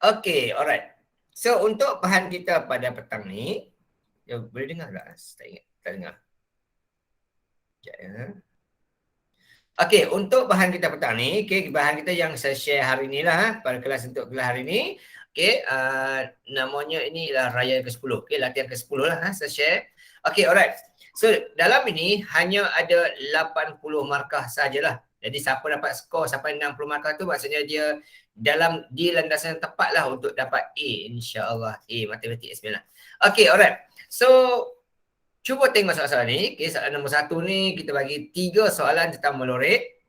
Okay, alright. So untuk bahan kita pada petang ni, boleh dengar tak? Tak ingat, tak dengar. Sekejap ya. Okey, untuk bahan kita petang ni, bahan kita yang saya share hari ni lah pada kelas untuk kelas hari ni. Okey, namanya ini lah raya ke-10. Okey, latihan ke-10 lah saya share. Okey, alright. So, dalam ini hanya ada 80 markah sajalah. Jadi, siapa dapat skor sampai 60 markah tu maksudnya dia di landasan tepat lah untuk dapat A, insya-Allah. A, matematik S9 lah. Okey, alright. So, cuba tengok soalan-soalan ni. Okay, soalan nombor 1 ni kita bagi 3 soalan tentang melorik.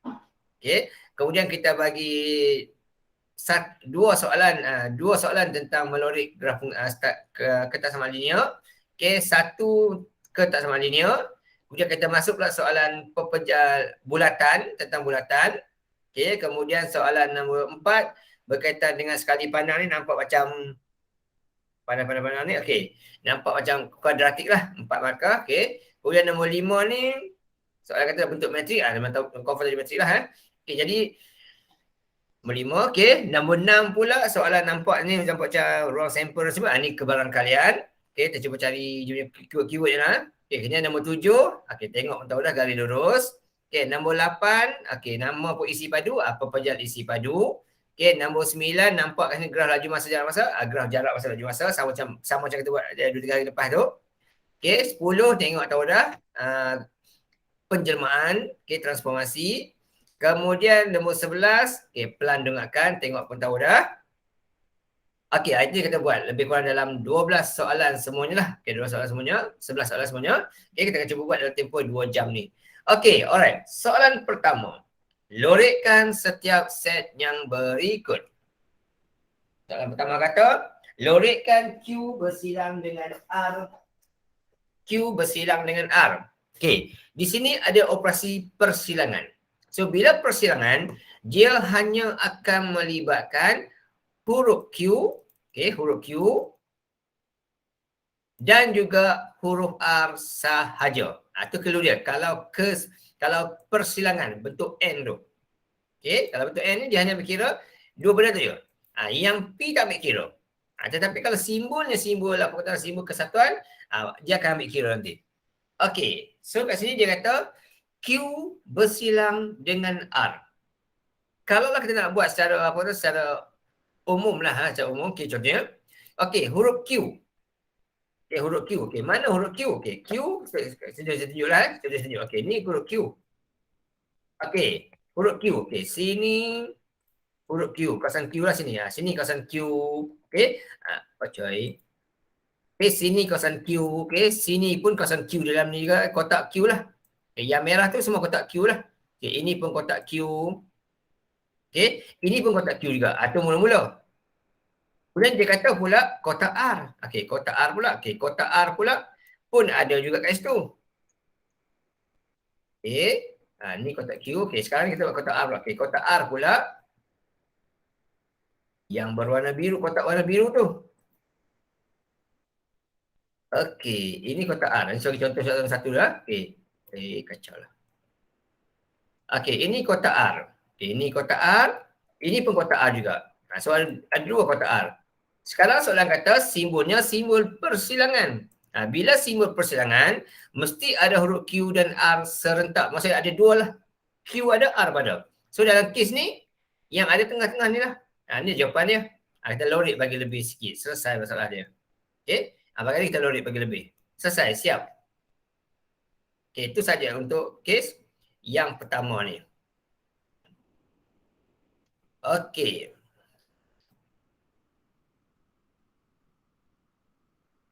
Okay. Kemudian kita bagi 2 soalan tentang melorik graf kertas sama linear. Okay, 1 kertas sama linear. Kemudian kita masuk pula soalan pepejal bulatan tentang bulatan. Okay, kemudian soalan nombor 4 berkaitan dengan sekali pandang ni nampak macam pandang-pandang ni, okey. Nampak macam kuadratik lah, 4 markah, okey. Kemudian nombor 5 ni, soalan kata bentuk metrik, memang tahu convert jadi metrik lah. Okey, jadi nombor 5, okey. Nombor 6 pula, soalan nampak ni macam ruang sampel sebab ni kebarangkalian. Okey, kita cuba cari keyword je lah. Okey, kemudian nombor 7, okey, tengok tahu dah garis lurus. Okey, nombor 8, okey, nama isi padu, apa pejal isi padu. Okey, nombor 9 nampak kat sini graf laju masa jarak masa, graf jarak masa laju masa sama macam kita buat 2-3 hari lepas tu. Okey, 10 tengok tahu dah penjelmaan, okey, transformasi. Kemudian nombor 11, okey, pelan dengarkan, tengok pun tahu dah. Okey, itu kita buat lebih kurang dalam 12 soalan semuanya lah. Okey, 12 soalan semuanya, 11 soalan semuanya. Okey, kita akan cuba buat dalam tempoh 2 jam ni. Okey, alright. Soalan pertama. Lorikkan setiap set yang berikut. Soalan pertama kata, lorikkan Q bersilang dengan R. Q bersilang dengan R. Okey, di sini ada operasi persilangan. So, bila persilangan, dia hanya akan melibatkan huruf Q, okey, huruf Q dan juga huruf R sahaja. Itu clue dia. Kalau persilangan bentuk N tu. Okey, kalau bentuk N ni dia hanya berkira dua benda tu je. Yang P tak ambil kira. Tetapi kalau simbolnya simbol kesatuan, dia akan ambil kira nanti. Okey, so kat sini dia kata Q bersilang dengan R. Kalau lah kita nak buat secara umum lah, secara umum. Okey, contohnya. Okey, huruf Q. Okey, huruf Q. Okey, mana huruf Q? Okey, Q, saya tunjuk lah. Okey, ni huruf Q. Okey, huruf Q. Okey, sini huruf Q. Kawasan Q lah sini. Sini kawasan Q. Okey, percaya. Okey, sini kawasan Q. Okey, sini pun kawasan Q. Dalam ni juga kotak Q lah. Okay, yang merah tu semua kotak Q lah. Okey, ini pun kotak Q. Okey, ini pun kotak Q juga. Itu mula-mula. Kemudian dia kata pula kotak R. Okey, kotak R pula. Okey, kotak R pula pun ada juga kat situ. Okey, ni kotak Q. Okey, sekarang kita buat kotak R pula. Okey, kotak R pula yang berwarna biru, kotak warna biru tu. Okey, ini kotak R. So, contoh soalan satu lah. Okey, kacau lah. Okey, ini kotak R. Okey, ini kotak R. Ini pun kotak R juga. So, ada dua kotak R. Sekarang soalan kata simbolnya simbol persilangan. Bila simbol persilangan, mesti ada huruf Q dan R serentak. Maksudnya ada dua lah. Q ada, R pada. So dalam kes ni, yang ada tengah-tengah ni lah. Ni jawapan dia. Kita lorik bagi lebih sikit. Selesai masalah dia. Okay. Bagi kita lorik bagi lebih. Selesai, siap. Okay, itu saja untuk kes yang pertama ni. Okay.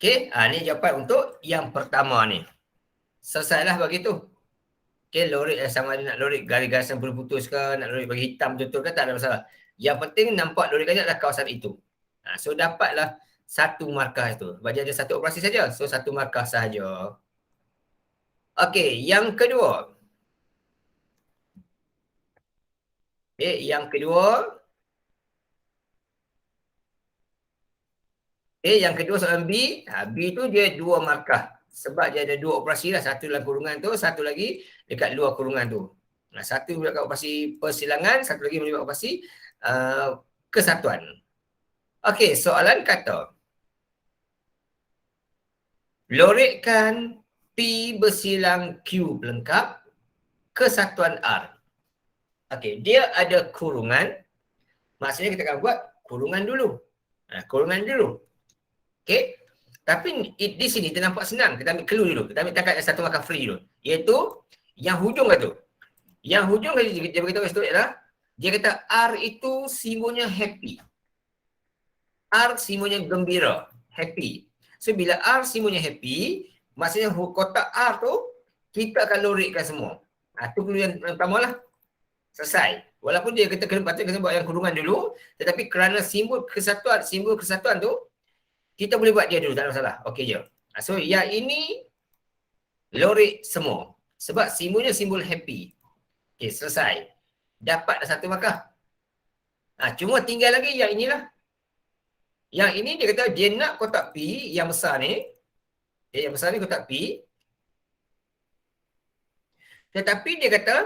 Okay, ni jawapan untuk yang pertama ni. Selesailah bagi tu. Okay, lorik sama ada nak lorik garis-garisan putus ke, nak lorik bagi hitam betul-betul ke, tak ada masalah. Yang penting nampak lorikannya adalah kawasan itu. So, dapatlah satu markah itu. Sebab dia ada satu operasi saja. So, satu markah sahaja. Okay, yang kedua. Okay, yang kedua. Okay, yang kedua soalan B. B tu dia dua markah. Sebab dia ada dua operasi lah. Satu dalam kurungan tu, satu lagi dekat luar kurungan tu. Satu melibatkan operasi persilangan, satu lagi melibatkan operasi kesatuan. Okey, soalan kata, lorekkan P bersilang Q pelengkap kesatuan R. Okey, dia ada kurungan, maksudnya kita akan buat kurungan dulu. Kurungan dulu. Okey. Tapi di sini kita nampak senang. Kita ambil clue dulu. Kita ambil takat yang satu markah free dulu. Iaitu yang hujung kata. Yang hujung dia beritahu kat situ ialah dia kata R itu simbolnya happy. R simbolnya gembira, happy. So bila R simbolnya happy, maksudnya kotak R tu kita akan lorekkan semua. Tu clue yang pertama lah. Selesai. Walaupun dia kata patut kena buat yang kurungan dulu, tetapi kerana simbol kesatuan tu kita boleh buat dia dulu, tak ada masalah. Okey je. So yang ini lorek semua. Sebab simbolnya simbol happy. Okey, selesai. Dapat dah satu markah. Cuma tinggal lagi yang inilah. Yang ini dia kata dia nak kotak P yang besar ni. Yang besar ni kotak P. Tetapi dia kata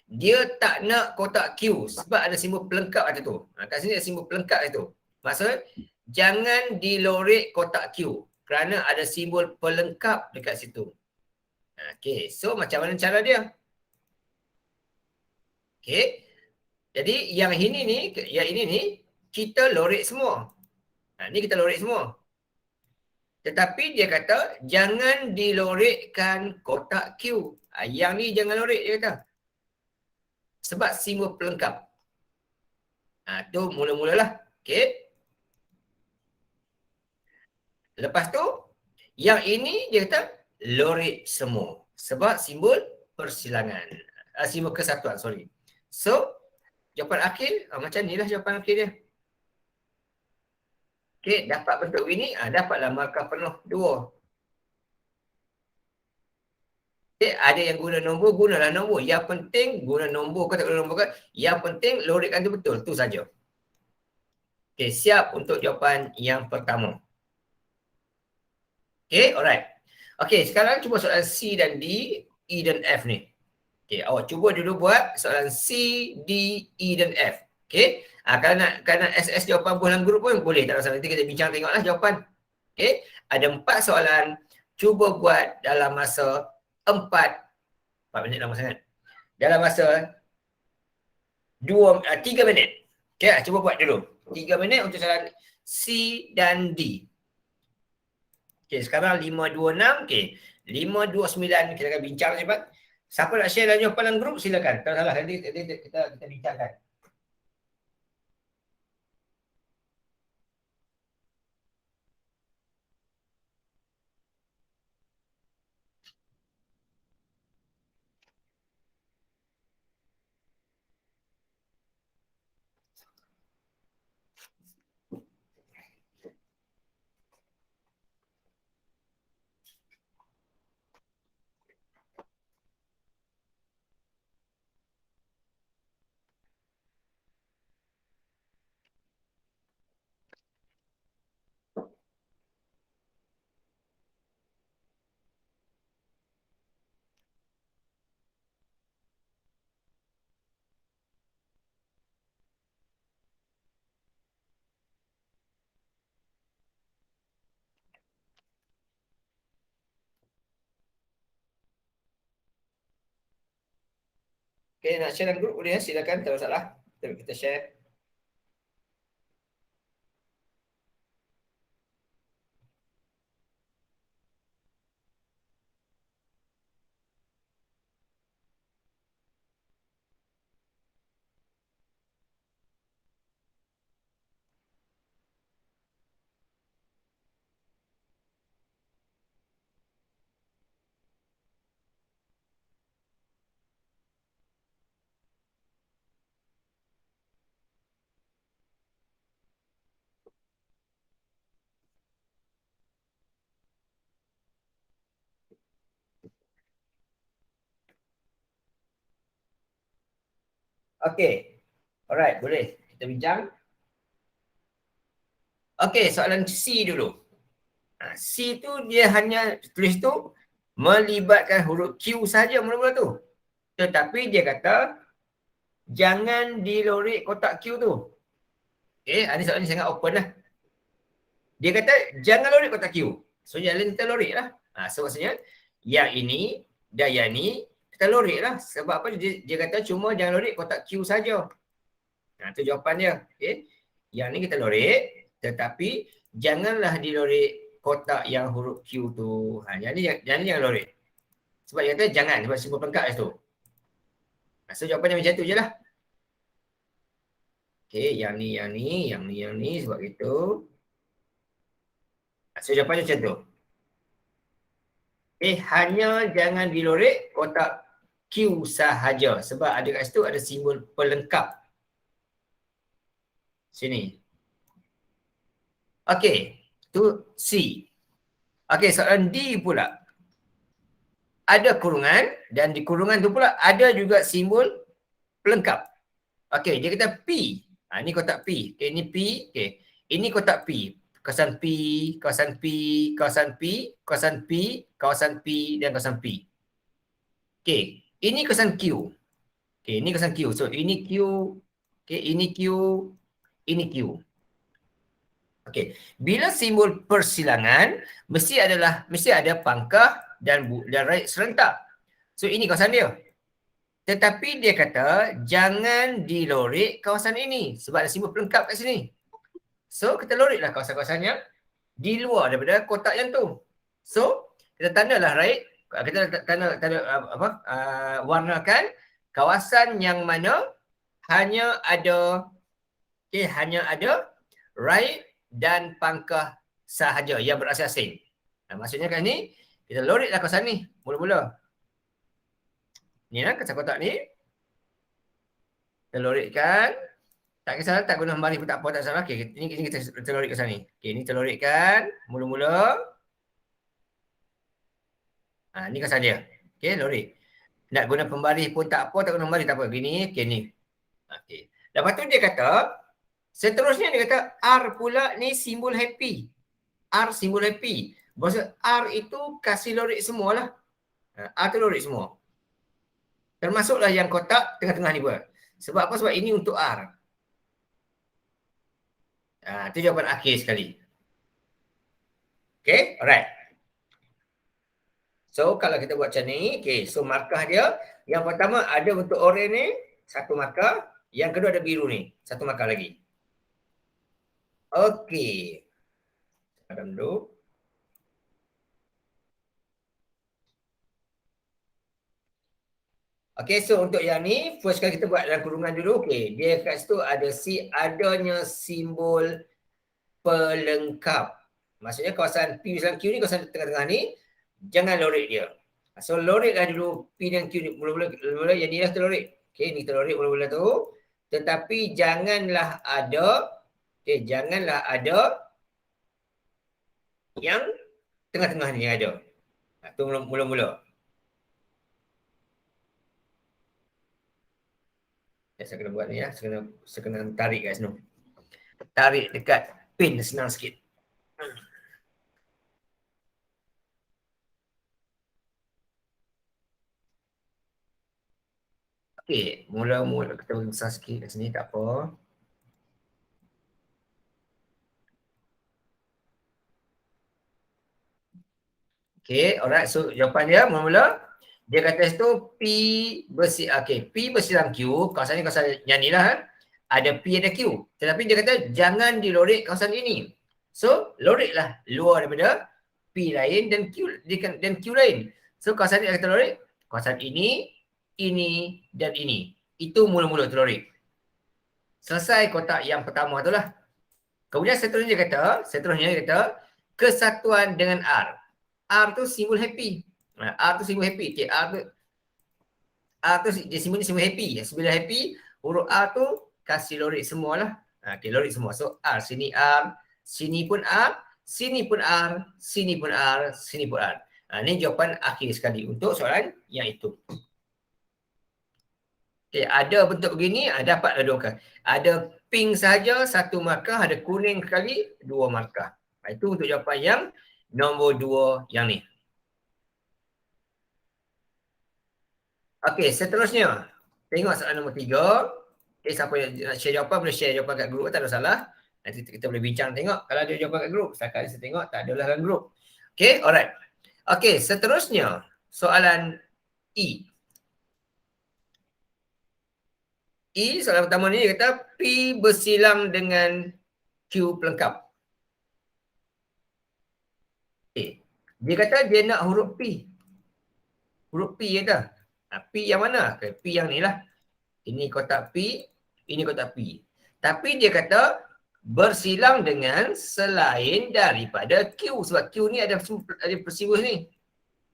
dia tak nak kotak Q sebab ada simbol pelengkap atas tu. Kat sini ada simbol pelengkap atas tu. Maksud jangan dilorek kotak Q kerana ada simbol pelengkap dekat situ. Okey, so macam mana cara dia? Okey. Jadi yang ini ni kita lorek semua. Ni kita lorek semua. Tetapi dia kata jangan dilorekkan kotak Q. Yang ni jangan lorek dia kata. Sebab simbol pelengkap. Tu mula-mulalah. Okey. Lepas tu, yang ini dia kata lorek semua. Sebab simbol persilangan. Simbol kesatuan, sorry. So, jawapan akhir, macam ni lah jawapan akhir dia. Okey, dapat bentuk ini, dapatlah markah penuh 2. Okay, ada yang guna nombor, gunalah nombor. Yang penting guna nombor ke tak guna nombor ke. Yang penting lorekkan tu betul, tu saja. Okey, siap untuk jawapan yang pertama. Okey, alright. Okey, sekarang cuba soalan C dan D, E dan F ni. Okey, awak cuba dulu buat soalan C, D, E dan F. Okey, kalau nak SS jawapan dalam grup pun boleh, tak masalah. Nanti kita bincang tengoklah jawapan. Okey, ada 4 soalan. Cuba buat dalam masa 4 minit lama sangat. Dalam masa 3 minit. Okey, cuba buat dulu. 3 minit untuk soalan C dan D. Okey, sekarang 5.26. Okey, 5.29 kita akan bincang cepat. Siapa nak share dalam jawapan dalam grup silakan. Tak salah, nanti kita bincangkan. Okey, nak share dalam grup boleh ya, silakan, tak masalah. Kita share. Okey. Alright, boleh. Kita bincang. Okey, soalan C dulu. C tu dia hanya tulis tu melibatkan huruf Q saja mula-mula tu. Tetapi dia kata jangan dilorek kotak Q tu. Okey, ini soalan ni sangat open lah. Dia kata jangan lorik kotak Q. So yang lain kita lorik lah. So maksudnya yang ini dan yang ni kita lorik lah. Sebab apa? Dia kata cuma jangan lorik kotak Q saja. Itu jawapan dia. Okay. Yang ni kita lorik, tetapi janganlah dilorik kotak yang huruf Q tu. Yang ni jangan lorik. Sebab dia kata jangan, sebab simbol pelengkap kat situ. So jawapannya macam tu je lah. Okay, yang ni sebab itu. So jawapannya macam tu. Hanya jangan dilorik kotak Q sahaja. Sebab ada kat situ ada simbol pelengkap. Sini. Okey, tu C. Okey, soalan D pula. Ada kurungan dan di kurungan tu pula ada juga simbol pelengkap. Okey, dia kata P. Ini kotak P. Okey, ini P. Okey, ini kotak P. Kawasan P, kawasan P, kawasan P, kawasan P, kawasan P dan kawasan P. Okey, ini kawasan Q. Okey, ini kawasan Q. So, ini Q. Okey, ini Q. Ini Q. Okey, bila simbol persilangan mesti ada pangkah dan raih serentak. So, ini kawasan dia. Tetapi dia kata jangan dilorik kawasan ini sebab ada simbol pelengkap kat sini. So, kita loriklah kawasan-kawasan yang di luar daripada kotak yang tu. So, kita tandalah raih, kita warnakan kawasan yang mana hanya ada raih dan pangkah sahaja yang berasing-asing. Maksudnya kat ni, kita loriklah kawasan ni mula-mula. Ni lah kawasan kotak ni. Kita lorikkan. Tak kisah, tak guna mari pun tak apa, tak salah. Okay, ini kita lorik ke sana ni. Okay, ni kita lorikkan mula-mula. Ni kawasan dia. Okay, lorik. Nak guna pembaris pun tak apa, tak guna pembaris tak apa. Gini, okay ni. Okay. Lepas tu dia kata, seterusnya dia kata R pula ni simbol happy. R simbol happy. Maksud R itu kasih lorik semualah. R tu lorik semua. Termasuklah yang kotak tengah-tengah ni pun. Sebab apa? Sebab ini untuk R. Itu jawapan akhir sekali. Okay, alright. So, kalau kita buat macam ni, okay, so markah dia, yang pertama ada bentuk oranye ni, satu markah. Yang kedua ada biru ni, satu markah lagi. Okay. Padam dulu. Okay, so untuk yang ni, first kali kita buat dalam kurungan dulu. Okay, dia kat situ ada adanya simbol pelengkap. Maksudnya kawasan P dan Q ni, kawasan tengah-tengah ni, jangan lorik dia. So loriklah dulu P dan Q ni, mula-mula yang ni lah kita lorik. Okay, ni kita lorik mula-mula tu. Tetapi janganlah ada, yang tengah-tengah ni yang ada. Itu mula-mula. Saya kena buat ni ya, saya kena tarik kat sini. Tarik dekat pin senang sikit. Okey, mula-mula kita besar sikit kat sini, tak apa. Okey, alright. So jawapan dia mula-mula dia kata situ P bersilang Q, kawasan ni kawasan yang ni lah. Ada P ada Q. Tetapi dia kata jangan dilorik kawasan ini. So loriklah luar daripada P lain dan Q lain. So kawasan ni kita lorik kawasan ini dan ini. Itu mula-mula terlorik. Selesai kotak yang pertama tu lah. Kemudian seterusnya dia kata kesatuan dengan R. R tu simbol happy. R tu simbol happy. Okay, R tu dia simbol happy. Simbol happy, huruf R tu kasih lorik semualah. Okay, lorik semua. So R, sini pun R, sini pun R, sini pun R, sini pun R. Ini jawapan akhir sekali untuk soalan yang itu. Okay, ada bentuk begini, dapatlah dua markah. Ada pink saja, satu markah, ada kuning sekali, dua markah. Itu untuk jawapan yang nombor 2 yang ni. Okey, seterusnya. Tengok soalan nombor 3. Okay, siapa yang nak share jawapan, boleh share jawapan kat group, tak ada salah. Nanti kita boleh bincang tengok kalau ada jawapan kat grup. Setakat saya tengok tak adalah dalam grup. Okay, alright. Okay, seterusnya soalan E. E soalan pertama ni dia kata P bersilang dengan Q pelengkap. Okay. Dia kata dia nak huruf P. Huruf P je dah. P yang mana? Okay, P yang ni lah. Ini kotak P, ini kotak P. Tapi dia kata bersilang dengan selain daripada Q. Sebab Q ni ada persiwa ni.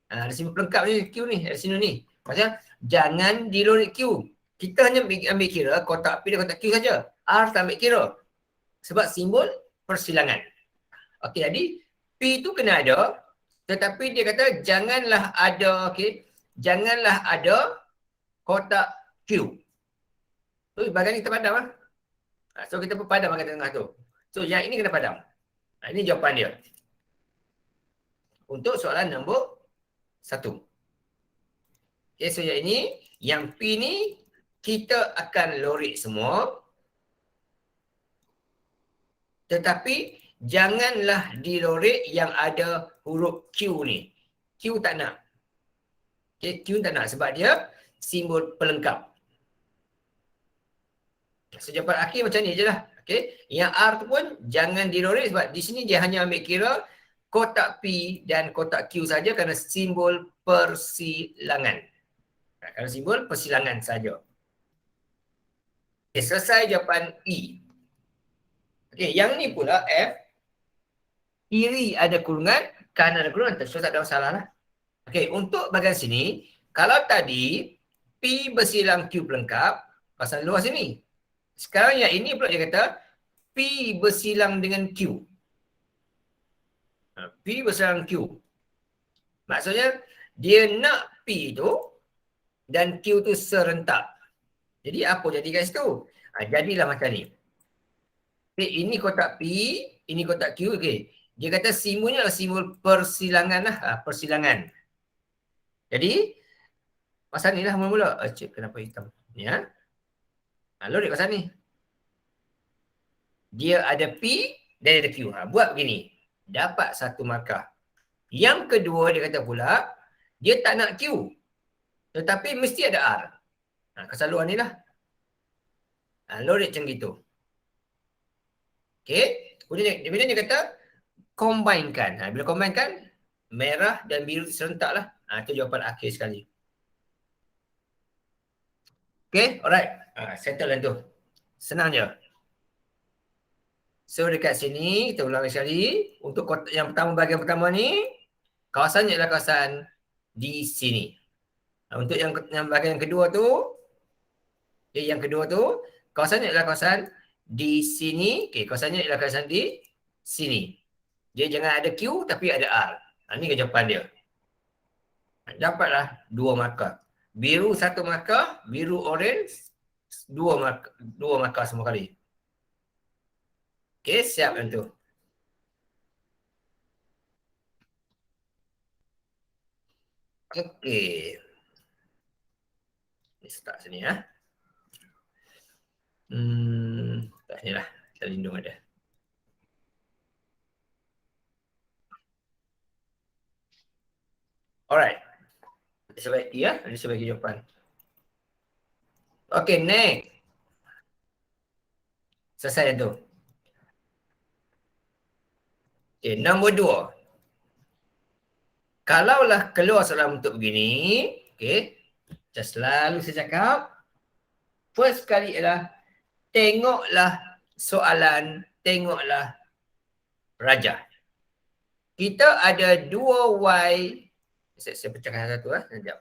Ada simbol pelengkap ni, Q ni, ada sini ni. Maksudnya jangan dilorek Q. Kita hanya ambil kira kotak P dan kotak Q saja. R tak ambil kira. Sebab simbol persilangan. Okey, jadi P tu kena ada. Tetapi dia kata janganlah ada, okey, janganlah ada kotak Q. So, bahagian ni kita padam lah. So, kita pun padam bahagian tengah tu. So, yang ini kena padam. Ini jawapan dia. Untuk soalan nombor 1. Okay, so yang ini, yang P ni, kita akan lorek semua. Tetapi, janganlah dilorek yang ada huruf Q ni. Q tak nak. Okay, Q tak nak sebab dia simbol pelengkap. So, jawapan akhir macam ni je lah. Okay. Yang R tu pun jangan dilorek sebab di sini dia hanya ambil kira kotak P dan kotak Q saja kerana simbol persilangan. Kerana simbol persilangan saja. Okay, selesai jawapan E. Okay, yang ni pula F. Kiri ada kurungan, kanan ada kurungan. So, tak ada masalah lah. Okay, untuk bahagian sini, kalau tadi P bersilang Q pelengkap, pasal luar sini. Sekarang yang ini pula dia kata P bersilang dengan Q. P bersilang Q. Maksudnya, dia nak P tu dan Q tu serentak. Jadi apa jadi kat situ? Jadilah macam ni. Okay, ini kotak P, ini kotak Q. Okay. Dia kata simbolnya adalah simbol persilangan lah. Persilangan. Jadi, pasal ni lah mula-mula. Cik, kenapa hitam? Ya. Lorek pasal ni. Dia ada P dan ada Q. Buat begini. Dapat satu markah. Yang kedua dia kata pula, dia tak nak Q. Tetapi mesti ada R. Kesaluan ni lah. Lorek macam gitu. Okay. Kemudian dia kata, combinekan. Bila combinekan, merah dan biru serentak lah. Itu jawapan akhir sekali. Okay, alright. Settle lah tu. Senang je. So dekat sini, kita ulang sekali. Untuk kotak yang pertama, bahagian pertama ni, kawasannya adalah kawasan di sini. Untuk yang bahagian kedua tu, yang kedua tu, kawasannya adalah kawasan di sini. Okay, kawasannya adalah kawasan di sini. Dia jangan ada Q tapi ada R. Ini jawapan dia. Dapatlah 2 markah. Biru 1 markah, biru orange 2 markah semua kali. Okey, siap yang tu. Okey. Ni start sini ya. Tak sini lah. Kita lindung ada. Alright. Ada sebaiki ya. Ada sebaiki jawapan. Okey, next. Selesai yang tu. Okay, nombor 2. Kalaulah keluar soalan bentuk begini, okay, macam selalu saya cakap, first kali ialah tengoklah soalan, tengoklah rajah. Kita ada 2Y, saya pecahkan satu lah, sekejap.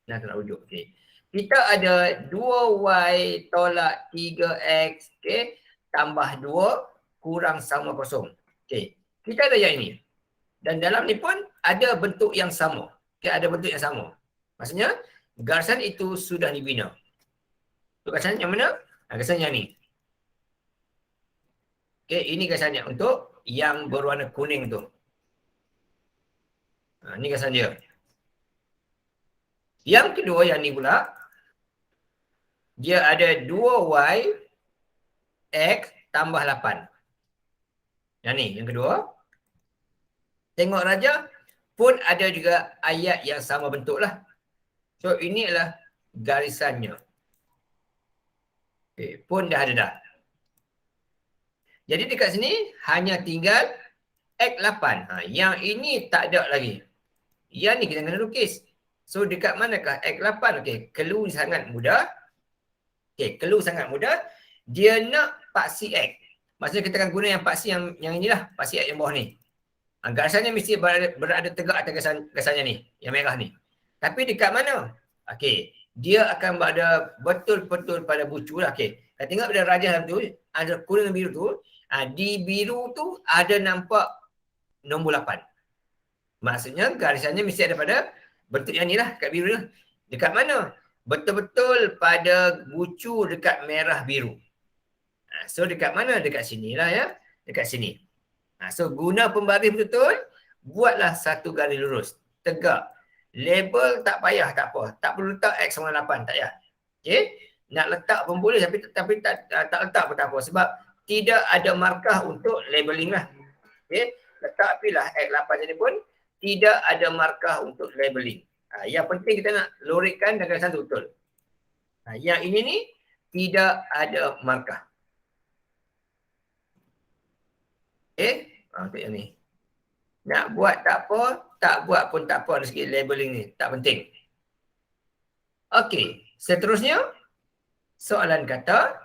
Nak kena rujuk, okay. Kita ada 2Y tolak 3X, okay, tambah 2 kurang sama kosong. Okay, kita ada yang ini. Dan dalam ni pun ada bentuk yang sama. Okay, ada bentuk yang sama. Maksudnya, garisan itu sudah dibina. Untuk garisan yang mana? Garisan yang ni. Okay, ini garisannya untuk yang berwarna kuning tu. Ini garisan dia. Yang kedua yang ni pula, dia ada 2Y X tambah 8. Yang ni, yang kedua. Tengok Raja pun ada juga ayat yang sama bentuk lah. So, ini adalah garisannya. Okay, pun dah ada dah. Jadi dekat sini hanya tinggal X8. Yang ini tak ada lagi. Yang ni kita kena lukis. So, dekat manakah X8? Okay, clue sangat mudah. Okay, clue sangat mudah. Dia nak paksi X. Maksudnya kita akan guna yang paksi yang inilah. Paksi X yang bawah ni. Garisannya mesti berada tegak atas garisannya ni. Yang merah ni. Tapi dekat mana? Okey. Dia akan berada betul-betul pada bucu lah. Okey. Kita tengok pada Raja dalam tu. Ada kuning dan biru tu. Di biru tu ada nampak nombor 8. Maksudnya garisannya mesti ada pada bentuk yang ni lah. Kat biru lah. Dekat mana? Betul-betul pada bucu dekat merah biru. So dekat mana? Dekat sini lah ya. Dekat sini. So guna pembaris betul-betul, buatlah satu garis lurus. Tegak. Label tak payah, tak apa. Tak perlu letak X sama 8, tak payah. Okay. Nak letak pun boleh tapi tak letak pun tak apa. Sebab tidak ada markah untuk labeling lah. Okay. Letak pilih X8 jadi pun tidak ada markah untuk labeling. Yang penting kita nak lorikkan dan garisan tu betul. Yang ini ni tidak ada markah. Okay, untuk yang ni. Nak buat tak apa, tak buat pun tak apa, ada sikit labeling ni, tak penting. Okey, seterusnya, soalan kata,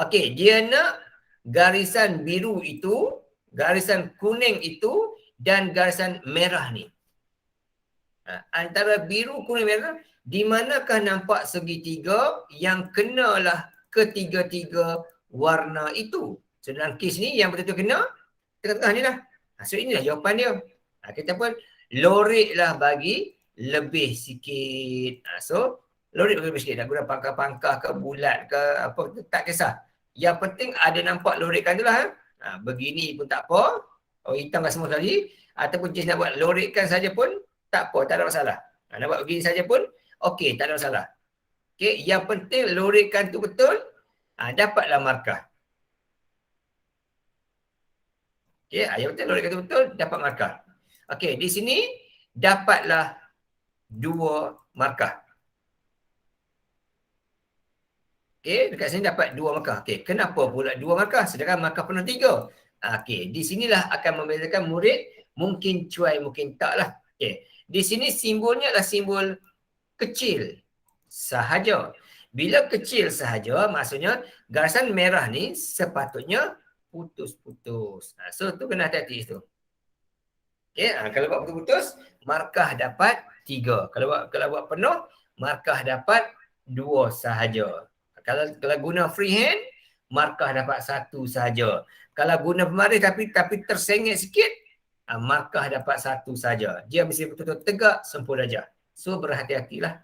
okey, dia nak garisan biru itu, garisan kuning itu, dan garisan merah ni. Antara biru, kuning, merah, di manakah nampak segitiga yang kenalah ketiga-tiga warna itu? So dalam kes ni yang betul-betul kena tengah-tengah ni lah. So inilah jawapan dia. Kita pun lorik lah bagi lebih sikit. So lorik bagi lebih sikit. Nak guna pangkah-pangkah ke bulat ke apa, tak kisah. Yang penting ada nampak lorikkan tu lah. Begini pun tak apa. Oh hitam kan semua sekali. Ataupun jenis nak buat lorikkan saja pun tak apa, tak ada masalah. Nak buat begini saja pun okey, tak ada masalah. Okay, yang penting lorikkan tu betul. Dapatlah markah. Okay, yang penting lorikkan tu betul, dapat markah. Okey, di sini dapatlah 2 markah. Okey, dekat sini dapat 2 markah. Okey, kenapa pula 2 markah? Sedangkan markah penuh 3. Okey, di sinilah akan membezakan murid mungkin cuai, mungkin tak lah. Okey, di sini simbolnya adalah simbol kecil sahaja. Bila kecil sahaja, maksudnya garisan merah ni sepatutnya putus-putus. So tu kena hati-hati tu. Okey, kalau buat putus-putus, markah dapat 3. Kalau buat penuh, markah dapat 2 sahaja. Kalau guna freehand, markah dapat 1 sahaja. Kalau guna pembaris tapi tersengit sikit, markah dapat 1 sahaja. Dia mesti betul-betul tegak, sempurna darjah. So berhati-hatilah.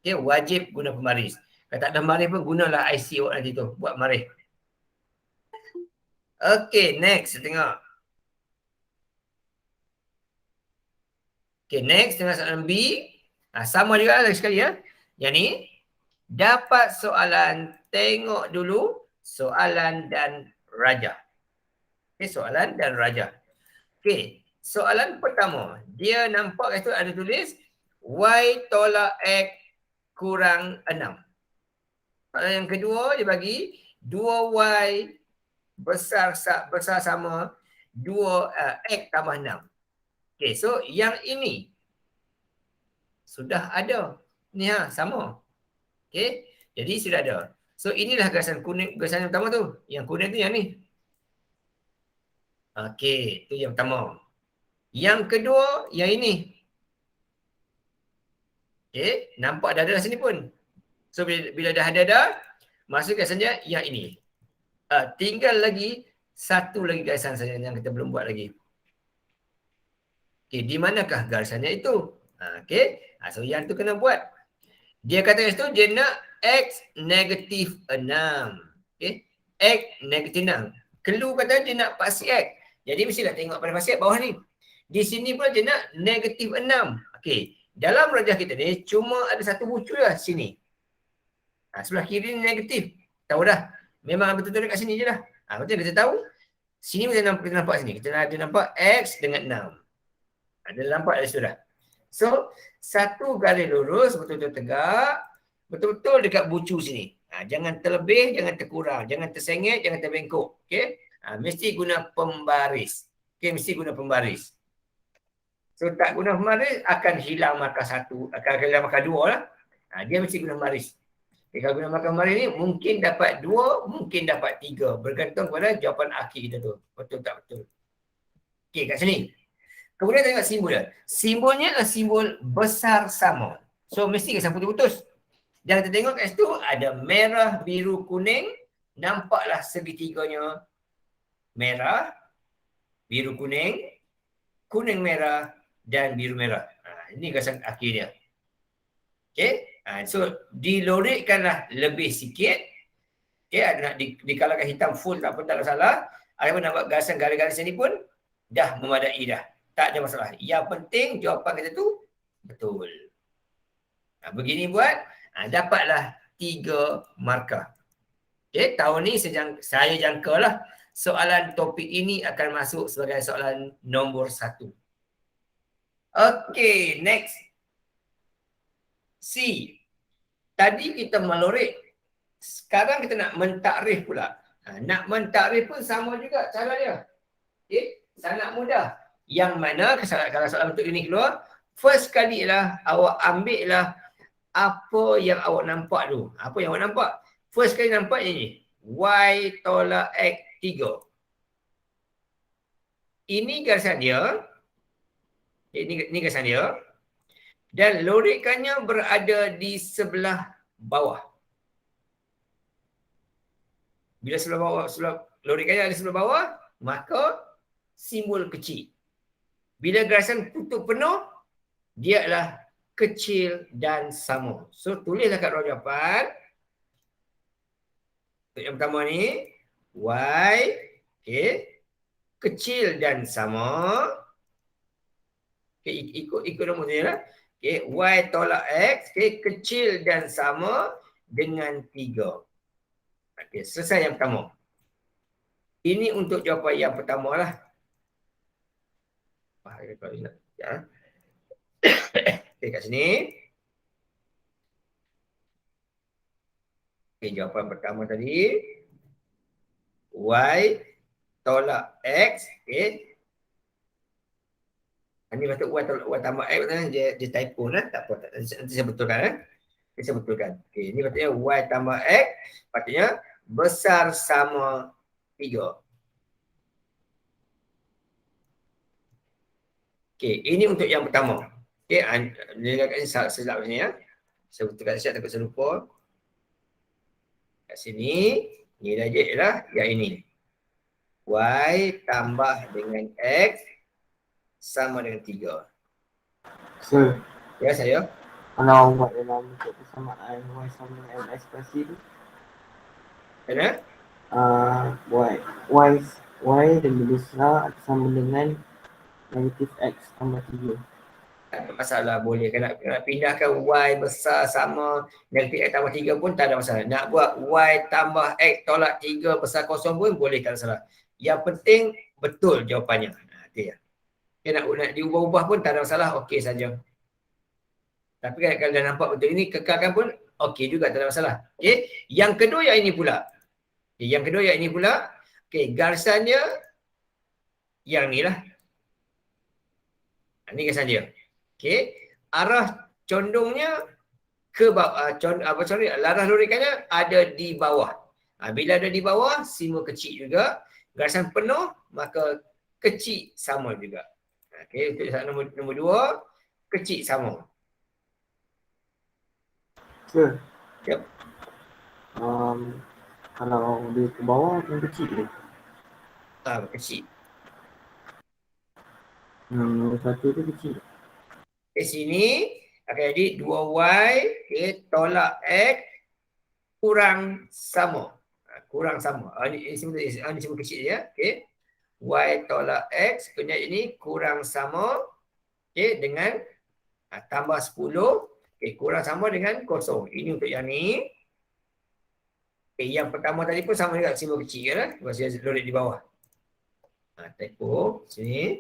Okey, wajib guna pembaris. Kalau tak ada pembaris pun gunalah IC awak nanti tu buat pembaris. Okey, next tengok. Okey, next tengok soalan B. Sama juga lagi sekali ya. Yang ni dapat soalan, tengok dulu soalan dan Raja. Okey, soalan dan Raja. Okey, soalan pertama. Dia nampak kat situ ada tulis Y tolak X kurang 6. Soalan yang kedua dia bagi 2Y besar sama 2X tambah 6. Okay, so yang ini sudah ada. Ni sama. Okay, jadi sudah ada. So inilah garisan kuning, garisan yang pertama tu. Yang kuning tu yang ni. Okay, tu yang pertama. Yang kedua, yang ini. Okay, nampak dah ada sini pun. So bila dah ada dah, masukkan saja yang ini. Tinggal lagi satu lagi garisan saja yang kita belum buat lagi. Okay, di manakah garisannya itu? Okay, so yang tu kena buat. Dia kata itu dia nak X negatif 6. Okay, X negatif 6. Clue kata dia nak paksi X. Jadi mestilah tengok pada paksi X bawah ni. Di sini pula dia nak negatif 6. Okay, dalam rajah kita ni cuma ada satu bucu lah sini. Sebelah kiri ni negatif. Tahu dah. Memang betul-betul dekat sini je lah. Betul kita tahu. Sini kita nampak sini. Kita ada nampak X dengan 6. Ada nampak dari sudah. So, satu garis lurus betul-betul tegak. Betul-betul dekat bucu sini. Jangan terlebih, jangan terkurang. Jangan tersengit, jangan terbengkok. Okay? Mesti guna pembaris. Okay, mesti guna pembaris. So, tak guna pembaris, akan hilang markah 1. Akan hilang markah 2 lah. Dia mesti guna pembaris. Kalau guna markah pembaris ni, mungkin dapat 2, mungkin dapat 3. Bergantung pada jawapan akhir kita tu. Betul tak betul. Okay, kat sini. Kemudian tengok simbol dia. Simbolnya adalah simbol besar sama. So, mesti kesan putus-putus. Dan kita tengok kat situ, ada merah, biru, kuning. Nampaklah segitiganya merah, biru, kuning, kuning, merah, dan biru, merah. Ini kesan akhir dia. Okay. So, dilorikkanlah lebih sikit. Okay, nak dikalahkan hitam full tak apa, tak ada salah. Ada pun nak buat garisan garis-garis ni pun dah memadai dah. Tak ada masalah. Yang penting jawapan kita tu betul. Begini buat, dapatlah 3 markah. Okay, tahun ni saya jangkalah soalan topik ini akan masuk sebagai soalan nombor 1. Okay, next. C. Tadi kita melorik. Sekarang kita nak mentakrif pula. Nak mentakrif pun sama juga cara dia. Okay, sangat mudah. Yang mana kalau soalan bentuk ini keluar, first kali lah awak ambil lah apa yang awak nampak tu. Apa yang awak nampak? First kali nampak ini. Y tolak X 3. Ini garisan dia. Ini garisan dia. Dan lorikannya berada di sebelah bawah. Bila sebelah bawah, lorikannya ada sebelah bawah, maka simbol kecil. Bila garisan tutup penuh, dia adalah kecil dan sama. So, tulislah kat ruang jawapan. Yang pertama ni, Y, okay, kecil dan sama. Okay, ikut nombor ni lah. Okay, Y tolak X, okay, kecil dan sama dengan 3. Okay, selesai yang pertama. Ini untuk jawapan yang pertama lah. Ya. Okay, kat sini. Okay, jawapan pertama tadi. Y tolak X. Okay. Ini patut Y tambah X. Dia typo lah. Tak apa. Nanti saya betulkan. Saya betulkan. Okay, ini patutnya Y tambah X. Patutnya besar sama 3. Okay, ini untuk yang pertama. Okay, ini silap sini ya. Saya betulkan siap takut saya lupa. Kat sini, nilai je ialah yang ini. Y tambah dengan X sama dengan 3. Sir. Ya, saya. Kalau buat dalam bentuk persamaan Y sama dengan MX pasti tu. Kenapa? Y dan besar sama dengan negatif X tambah 3. Tak ada masalah, boleh. Kalau nak pindahkan Y besar sama negatif X tambah 3 pun tak ada masalah. Nak buat Y tambah X tolak 3 besar kosong pun boleh, tak ada masalah. Yang penting betul jawapannya. Okay. Nak diubah-ubah pun tak ada masalah, okey saja. Tapi kalau dah nampak betul ini, kekalkan pun okey juga, tak ada masalah. Okay. Yang kedua yang ini pula. Okay. Yang kedua yang ini pula. Okay. Garisannya yang ni lah. Ini garisan dia. Okay. Arah condongnya ke bawah. Laras lorikannya ada di bawah. Bila ada di bawah, simbol kecil juga. Garisan penuh, maka kecil sama juga. Okay. Untuk nombor 2, kecil sama. Sir. Yep. Kalau dia ke bawah, yang kecil dia. Kecil. Nombor 1 tu kecil. Di sini akan jadi 2Y, okay, tolak X kurang sama. Kurang sama. Ini semua kecil ya. Okay. Y tolak X, punya ini kurang sama, okay, dengan tambah 10. Okay, kurang sama dengan kosong. Ini untuk yang ni. Okay, yang pertama tadi pun sama juga simbol kecil lah. Masih lorek di bawah. Typo sini.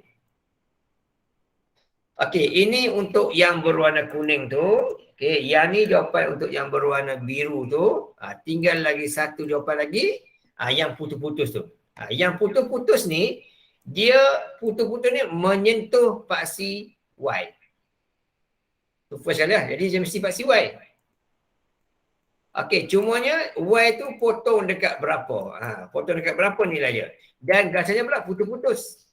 Okey, ini untuk yang berwarna kuning tu. Okey, yang ni jawapan untuk yang berwarna biru tu. Tinggal lagi satu jawapan lagi. Yang putus-putus tu. Yang putus-putus ni, dia putus-putus ni menyentuh paksi Y. Tu first kali lah. Jadi dia mesti paksi Y. Okey, cumanya Y tu potong dekat berapa. Potong dekat berapa nilai dia. Dan rasanya pula putus-putus.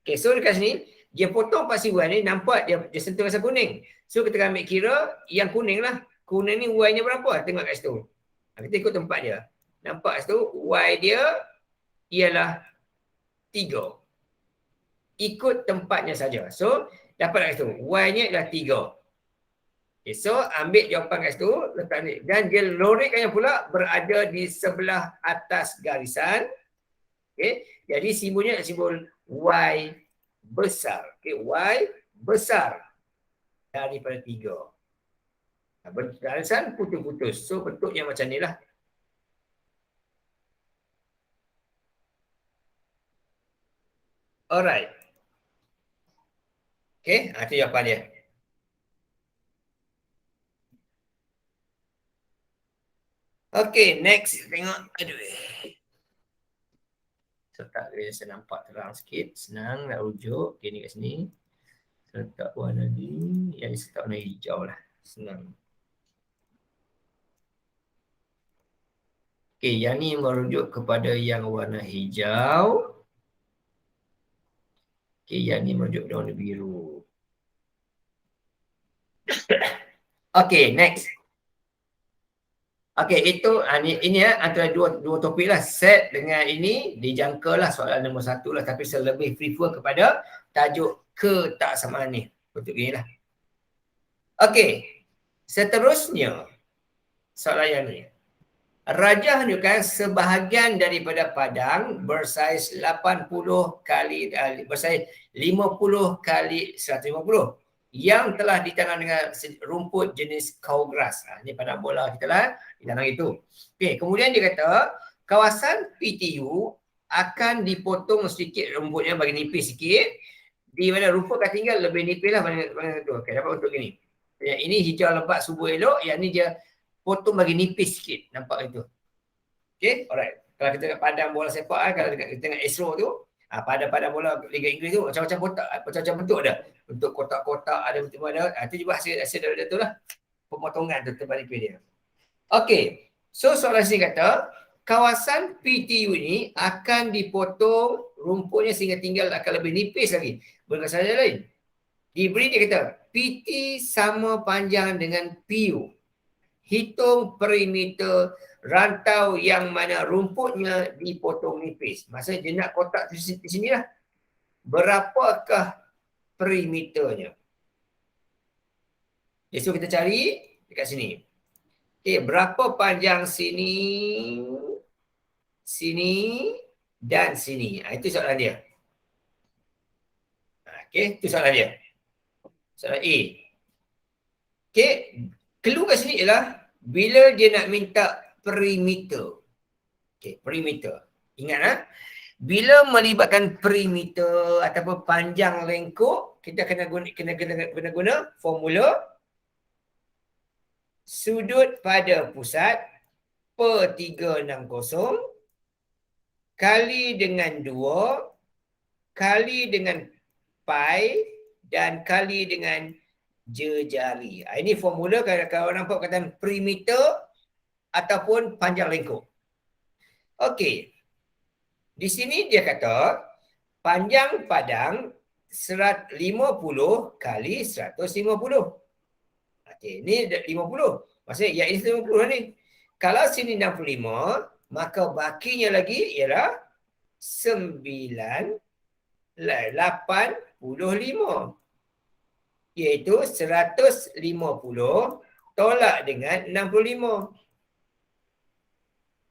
Okey, so dekat sini, dia potong paksi Y ni, nampak dia sentuh rasa kuning. So kita akan ambil kira yang kuning lah. Kuning ni Y-nya berapa? Tengok kat situ. Kita ikut tempat dia. Nampak situ, Y dia ialah 3. Ikut tempatnya saja. So, dapat kat situ. Y-nya ialah 3. Okay, so, ambil jawapan kat situ, letak ni. Dan dia lorekkannya pula berada di sebelah atas garisan. Okay. Jadi, simbolnya adalah simbol Y besar. Okay. Y besar daripada 3. Garisan putus-putus. So, bentuknya macam ni lah. Alright. Okay, itu jawapan dia. Okay, next. Tengok. Aduh. So, tak boleh saya nampak terang sikit. Senang nak rujuk. Okay, ni kat sini. Letak warna ni. Yang ni letak warna hijau lah. Senang. Okay, yang ni merujuk kepada yang warna hijau. Okay, yang ni merujuk kepada warna biru. Okay, next. Okay, itu ini antara dua topik lah. Set dengan ini dijangka lah soalan nombor 1 lah. Tapi saya lebih prefer kepada tajuk ketaksamaan ni. Untuk gini lah. Okay, seterusnya soalan yang ni. Rajah menunjukkan sebahagian daripada padang bersaiz 80 kali bersaiz 50 kali 150 yang telah ditanam dengan rumput jenis cowgrass. Ini padang bola kita lah, ditanam itu. Okey, kemudian dia kata kawasan PTU akan dipotong sedikit rumputnya bagi nipis sikit. Di mana rumput akan tinggal lebih nipis lah mana tu. Okey, dapat untuk gini. Ini hijau lebat subur elok, yang ni dia potong bagi nipis sikit. Nampak itu. Okay, alright. Kalau kita kat padang bola sepak, kalau kita tengok Astro tu, padang bola Liga Inggeris tu, macam-macam kotak, macam-macam bentuk ada. Bentuk kotak-kotak, ada bentuk mana. Itu juga hasil dari tu lah. Pemotongan tu terbalik dia. Okay, so soalan sini kata, kawasan PTU ini akan dipotong rumputnya sehingga tinggal akan lebih nipis lagi. Bukan saja lain. Diberi dia kata, PT sama panjang dengan PU. Hitung perimeter rantau yang mana rumputnya dipotong nipis. Maksudnya dia nak kotak di sini lah. Berapakah perimeternya? Okay, so kita cari dekat sini. Okay, berapa panjang sini, sini dan sini. Itu soalan dia. Okay, itu soalan dia. Soalan A. Okay, clue kat sini ialah bila dia nak minta perimeter. Okay, perimeter. Ingat bila melibatkan perimeter ataupun panjang lengkuk, kita kena guna formula sudut pada pusat per 360 kali dengan 2 kali dengan pi dan kali dengan jari. Ini formula kalau nampak perkataan perimeter ataupun panjang lengkuk. Okey. Di sini dia kata panjang padang 50 kali 150. Okey, ini 50. Maksudnya ya ini 50 lah ni. Kalau sini 65, maka bakinya lagi ialah 85. Iaitu 150 tolak dengan 65.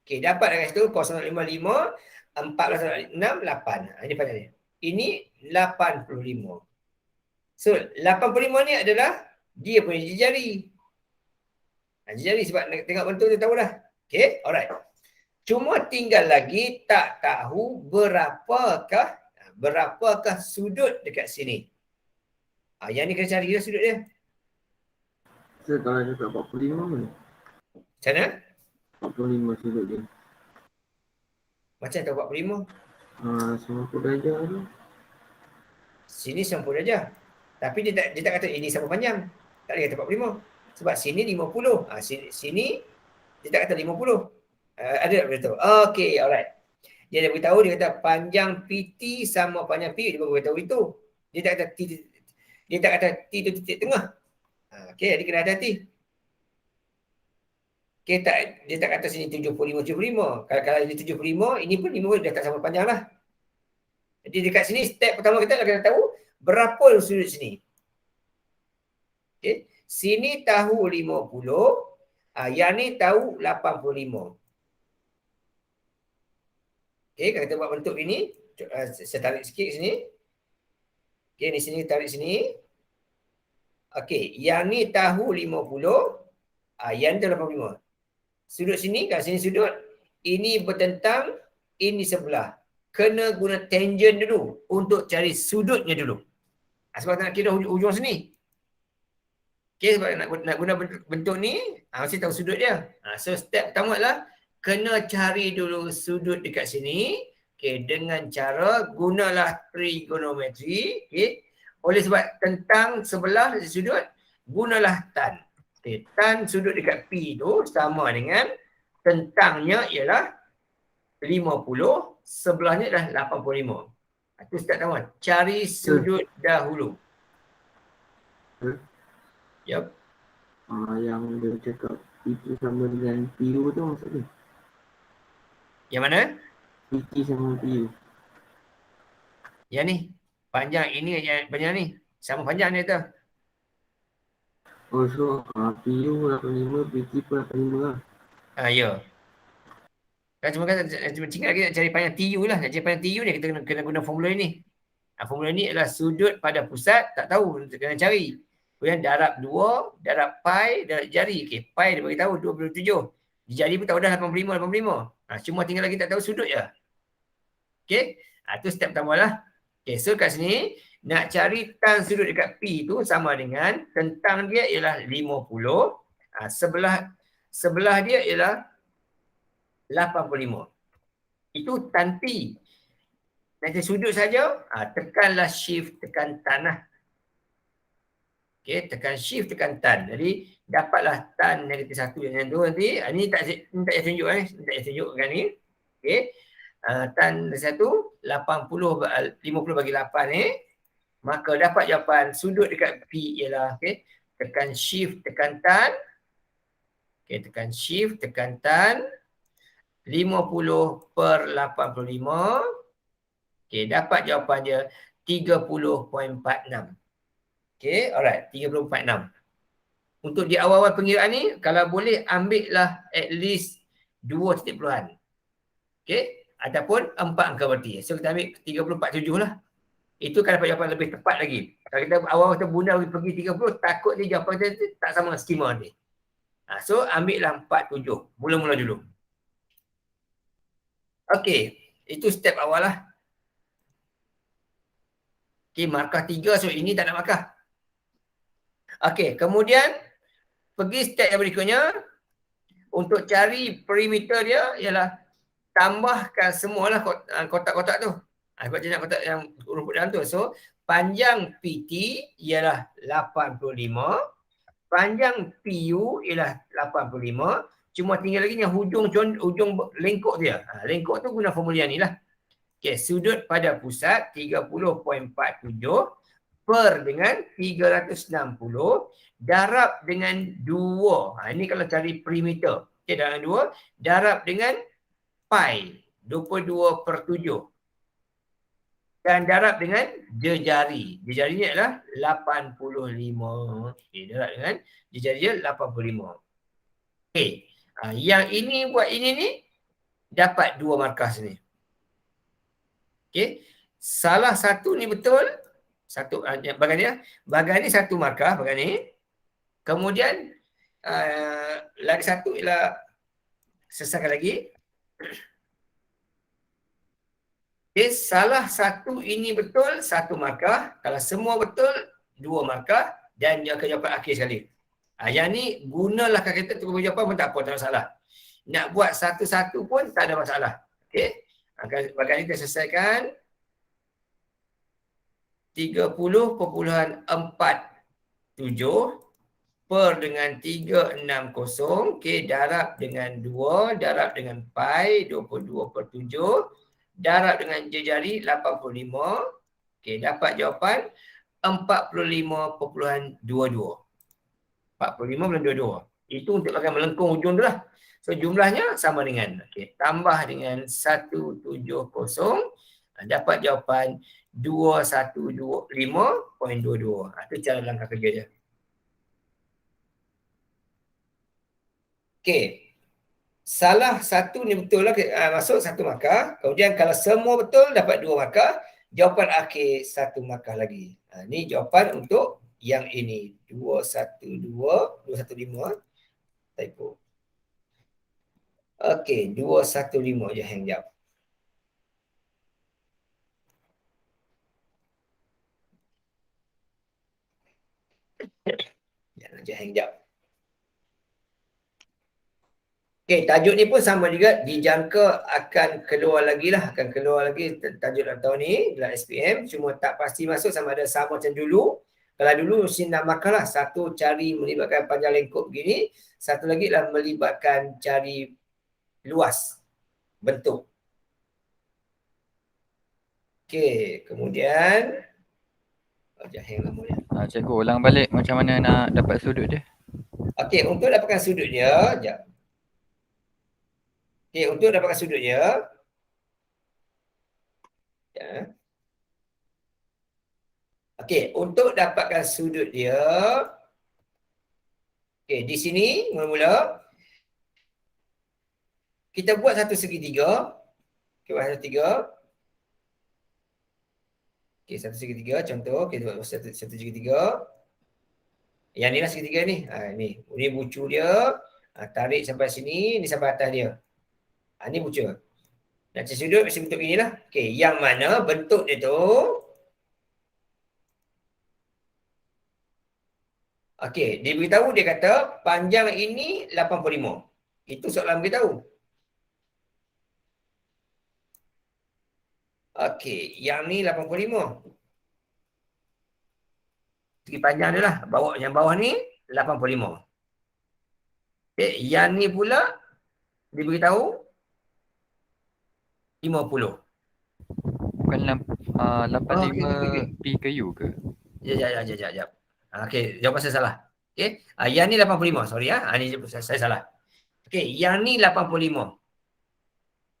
Okey, dapat dari situ 0.55, 14, 6, 8. Ini panjang dia. Ini 85. So, 85 ni adalah dia punya jari. Jari sebab nak tengok bentuk tu tahu dah. Okay, alright. Cuma tinggal lagi tak tahu berapakah sudut dekat sini. Yang ni kena cari lah sudut dia. So, kalau cakap 45 mana? Macam mana? 45 sudut dia. Macam tahu 45. 90 darjah tu. Sini 90 darjah. Tapi dia tak kata ini sama panjang. Tak boleh kata 45. Sebab sini 50. Sini dia tak kata 50. Ada tak beritahu? Okay, alright. Dia dah beritahu, dia kata panjang PT sama panjang PU. Dia baru beritahu itu. Dia tak kata T tu titik tengah. Okay, dia kena hati-hati. Okay, dia tak kata sini 75. Kalau dia 75, ini pun 5 dah tak sama panjang lah. Jadi dekat sini, step pertama kita kena tahu berapa sudut sini. Okay, sini tahu 50, yang ni tahu 85. Okay, kalau kita buat bentuk ini, saya tarik sikit sini. Okay, di sini tarik sini. Okay, yang ni tahu 50, yang ni tahu 85. Sudut sini, kat sini sudut, ini bertentang, ini sebelah. Kena guna tangent dulu untuk cari sudutnya dulu. Sebab nak kira hujung sini. Okay, sebab nak guna bentuk ni, mesti tahu sudut dia. So, step pertama adalah kena cari dulu sudut dekat sini. Okay, dengan cara gunalah trigonometri. Okay. Oleh sebab tentang sebelah sudut, gunalah tan. Okay, tan sudut dekat P tu sama dengan tentangnya ialah 50, sebelahnya adalah 85. Itu step pertama. Cari sudut dahulu. Yup. Yang dia cakap PT sama dengan PU tu maksudnya? Yang mana? PT sama PU. Yang ni. Panjang ini, panjang ni. Sama panjang dia tu. Oh, so PU 85, PT pun 85 lah. Ya. Kan cuma tinggal lagi nak cari panjang TU lah. Nak cari panjang TU ni kita kena guna formula ni. Formula ni adalah sudut pada pusat, tak tahu, kena cari. Kemudian darab 2, darab pi, darab jari. Okay, pi dia bagi tahu 27. Di jari pun tahu dah 85. Cuma tinggal lagi tak tahu sudut je. Okay, itu step pertama lah. Okay, so kat sini, nak cari tan sudut dekat P tu sama dengan tentang dia ialah 50. Sebelah dia ialah 85. Itu tan P. Nanti sudut saja, tekanlah shift, tekan tan lah. Okay, tekan shift, tekan tan. Jadi, dapatlah tan -1 yang tu nanti. Ini tak payah tunjuk tak payah tunjukkan ni. Okay. Tan -1, 50 bagi 8 ni. Maka dapat jawapan sudut dekat P ialah, okay, tekan shift, tekan tan. Okay, tekan shift, tekan tan. 50/85. Okay, dapat jawapan dia 30.46. Okay, alright, 30.46. Untuk di awal-awal pengiraan ni, kalau boleh ambillah at least 2 titik puluhan. Okay, ataupun 4 angka berarti. So, kita ambil 30.47 lah. Itu kan dapat jawapan lebih tepat lagi. Kalau kita awal kita bunda pergi 30, takut dia jawapan kita tak sama dengan skema nanti. So, ambillah 47. Mula-mula dulu. Okey, itu step awal lah. Okey, markah 3, so ini tak nak markah. Okey, kemudian pergi step yang berikutnya. Untuk cari perimeter dia ialah tambahkan semualah kotak-kotak tu. Sebab dia nak kotak yang huruf dalam tu. So, panjang PT ialah 85. Panjang PU ialah 85. Cuma tinggal lagi yang hujung lengkok dia. Lengkok tu guna formula ni lah. Okay, sudut pada pusat 30.47 per dengan 360 darab dengan 2. Ini kalau cari perimeter. Okay, darab 2 darab dengan pi 22/7. Dan darab dengan jejari. Jejari ni adalah 85. Okay, darab dengan jejari dia 85. Okay. Yang ini buat ini ni dapat 2 markah sini. Okay. Salah satu ni betul. Bahagian ni 1 markah bahagian ni. Kemudian lagi satu ialah selesaikan lagi. Okay, salah satu ini betul, 1 markah. Kalau semua betul, 2 markah. Dan jawapan akhir sekali. Yang ni gunalah kata tunggu jawapan pun tak apa, tak masalah. Nak buat satu-satu pun tak ada masalah. Okey. Bagai kita selesaikan 30.47 per dengan 360. Okey, darab dengan 2, darab dengan pi 22/7. Darab dengan jari 85. Okey, dapat jawapan 45.22. 45.22. Itu untuk akan melengkung ujung tu lah. So jumlahnya sama dengan, okey, tambah dengan 170. Dapat jawapan 2125.22. Itu cara langkah kerja dia. Okey. Salah satu ni betul lah, masuk 1 markah. Kemudian kalau semua betul dapat 2 markah. Jawapan akhir 1 markah lagi. Ni jawapan untuk yang ini. 215. Typo. Okey, 215 je hang jap. Ya, hang jap. Okey, tajuk ni pun sama juga, dijangka akan keluar lagi lah, tajuk dalam tahun ni dalam SPM, cuma tak pasti masuk sama ada sama macam dulu. Kalau dulu mesti nak markah lah, satu cari melibatkan panjang lengkup begini, satu lagi lah melibatkan cari luas bentuk. Okey, kemudian hang lama dia. Cikgu ulang balik macam mana nak dapat sudut dia. Okey, untuk dapatkan sudut dia, sekejap. Okey, untuk dapatkan sudut dia, ya. Okey, untuk dapatkan sudut dia, okey, di sini mula-mula kita buat satu segitiga. Okey, buat satu tiga. Okey, satu segitiga contoh, kita buat satu segitiga. Yang ni lah segitiga ni. Ini bucu dia. Tarik sampai sini, ni sampai atas dia. Ni bucu. Nak cari sudut mesti bentuk inilah. Okey, yang mana bentuk dia tu, okey, dia beritahu, dia kata panjang ini 85. Itu soalan beritahu. Okey, yang ni 85. Segi panjang dia lah. Yang bawah ni 85. Okey, yang ni pula dia beritahu 50. Bukan 85 P ke U ke? Sekejap. Okey, jawapan saya salah. Okey, yang ni 85. Sorry ni saya salah. Okey, yang ni 85.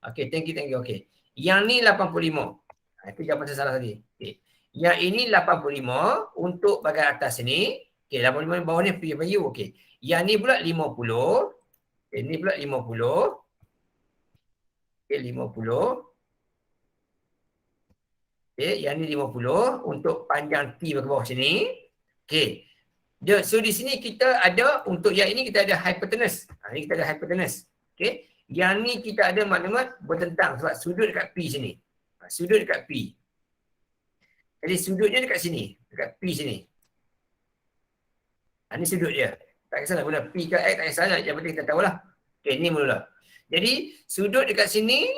Okey, thank you. Okey. Yang ni 85. Itu jawapan saya salah tadi. Okey. Yang ini 85 untuk bahagian atas ni. Okey, 85 bawah ni P by U. Okey. Yang ni pula 50. Okey, ni pula 50. Okey, 50. Okey, yang ni 50 untuk panjang T ke bawah sini. Okey. So di sini kita ada, untuk yang ini kita ada hypotenuse. Ni kita ada hypotenuse. Okey. Yang ni kita ada maklumat bertentang sebab sudut dekat P sini. Sudut dekat P. Jadi sudutnya dekat sini. Dekat P sini. Ni sudut dia. Tak kisahlah guna P ke X, tak kisahlah. Yang penting kita tahulah. Okey, ni mula. Jadi sudut dekat sini,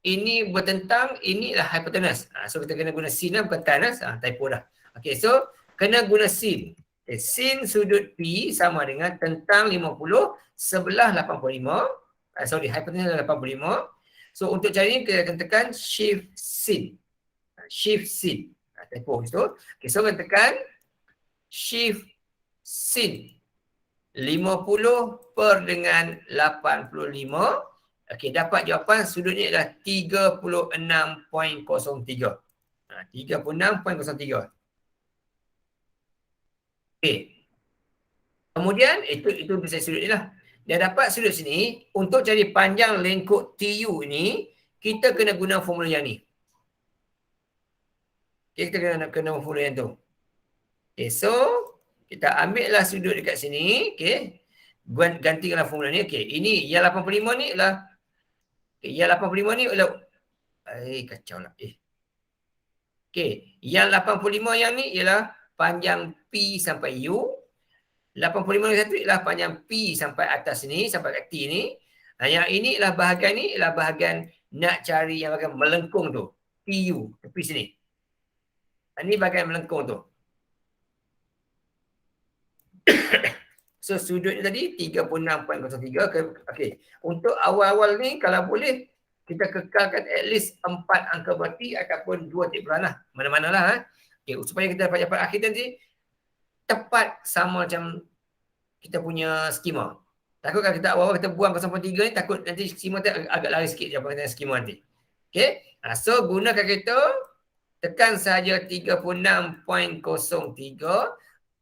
ini bertentang, inilah hypotenuse. So kita kena guna sin lah, bukan tan lah. Typo dah. Okey, so kena guna sin. Okay, sin sudut P sama dengan tentang 50 sebelah 85. Hypotenuse 85. So untuk cari ni kita akan tekan shift sin. Shift sin. Typo situ. Okay, so kita tekan shift sin 50 per dengan 85. Okey, dapat jawapan sudutnya adalah 36.03. 36.03. Okey. Kemudian itu bisa sudut ni lah. Dah dapat sudut sini, untuk cari panjang lengkuk TU ni, kita kena guna formula yang ni. Okay, kita kena formula yang tu. Okay, so kita ambil lah sudut dekat sini. Okay. gantikanlah formula ni. Okey, ini yang 85 ni ialah yang 85 ni ialah kacau lah. Okey, yang 85 yang ni ialah panjang P sampai U. 85 yang satu ialah panjang P sampai atas ni, sampai kat T ni. Yang ini ialah bahagian ni ialah bahagian nak cari yang bahagian melengkung tu. PU, tepi sini. Ini bahagian melengkung tu. So sudutnya tadi 36.03. Okey. Untuk awal-awal ni kalau boleh kita kekalkan at least 4 angka berarti ataupun 2 titik bulan lah. Mana-mana lah. Okey, supaya kita dapat akhir nanti tepat sama macam kita punya skema. Takut kalau kita awal-awal kita buang 0.3 ni takut nanti skema tu agak lari sikit je apa skema nanti. Okey. So gunakan kereta tekan saja 36.03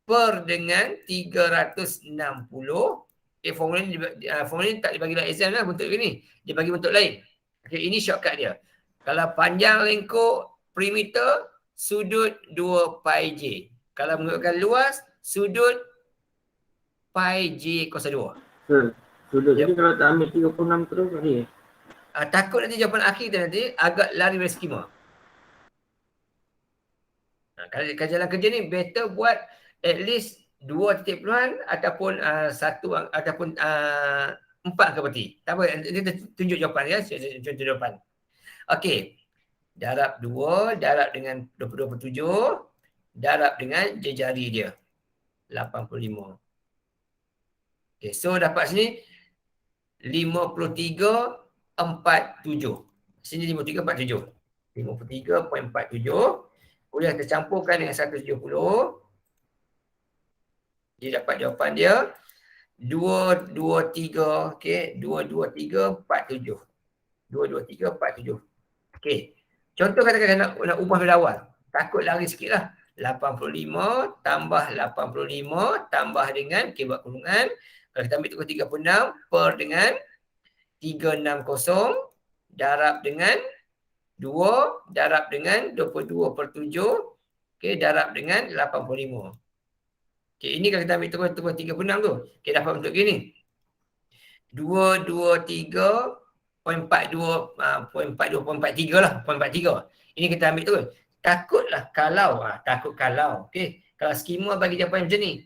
per dengan 360. Formula ni tak dibagi dalam exam lah bentuk ni. Dia bagi bentuk lain. Okay, ini shortcut dia. Kalau panjang lengkuk perimeter, sudut 2 pi j. Kalau menggunakan luas, sudut pi j kuasa 2. Sudut. Jadi kalau tak ambil 36 terus tadi. Takut nanti jawapan akhir tu nanti agak lari dari skema. Kalau jalan kerja ni better buat at least 2 titik peluhan ataupun 1 ataupun 4 angka berarti. Tak apa, kita tunjuk jawapan ya, contoh jawapan. Okey. Darab 2, darab dengan 22.7, darab dengan jari dia. 85. Okey, so dapat sini 53.47. Sini 53.47. 53.47. Kemudian kita campurkan dengan 170. Dia dapat jawapan dia 223, okey, 22347. 22347. Okey. Contoh katakan nak ubah dari awal. Takut lari sikitlah. 85 tambah 85 tambah dengan buat kurungan. Kalau kita ambil tukar 36 per dengan 360 darab dengan 2 darab dengan 22/7. Okey, darab dengan 85. Okey, ini kalau kita ambil tukar 36 tu. Okey, dapat bentuk gini. 223.42.43 lah, 0.43. Ini kita ambil tu. Takutlah kalau okey, kalau skema bagi jawapan macam ni.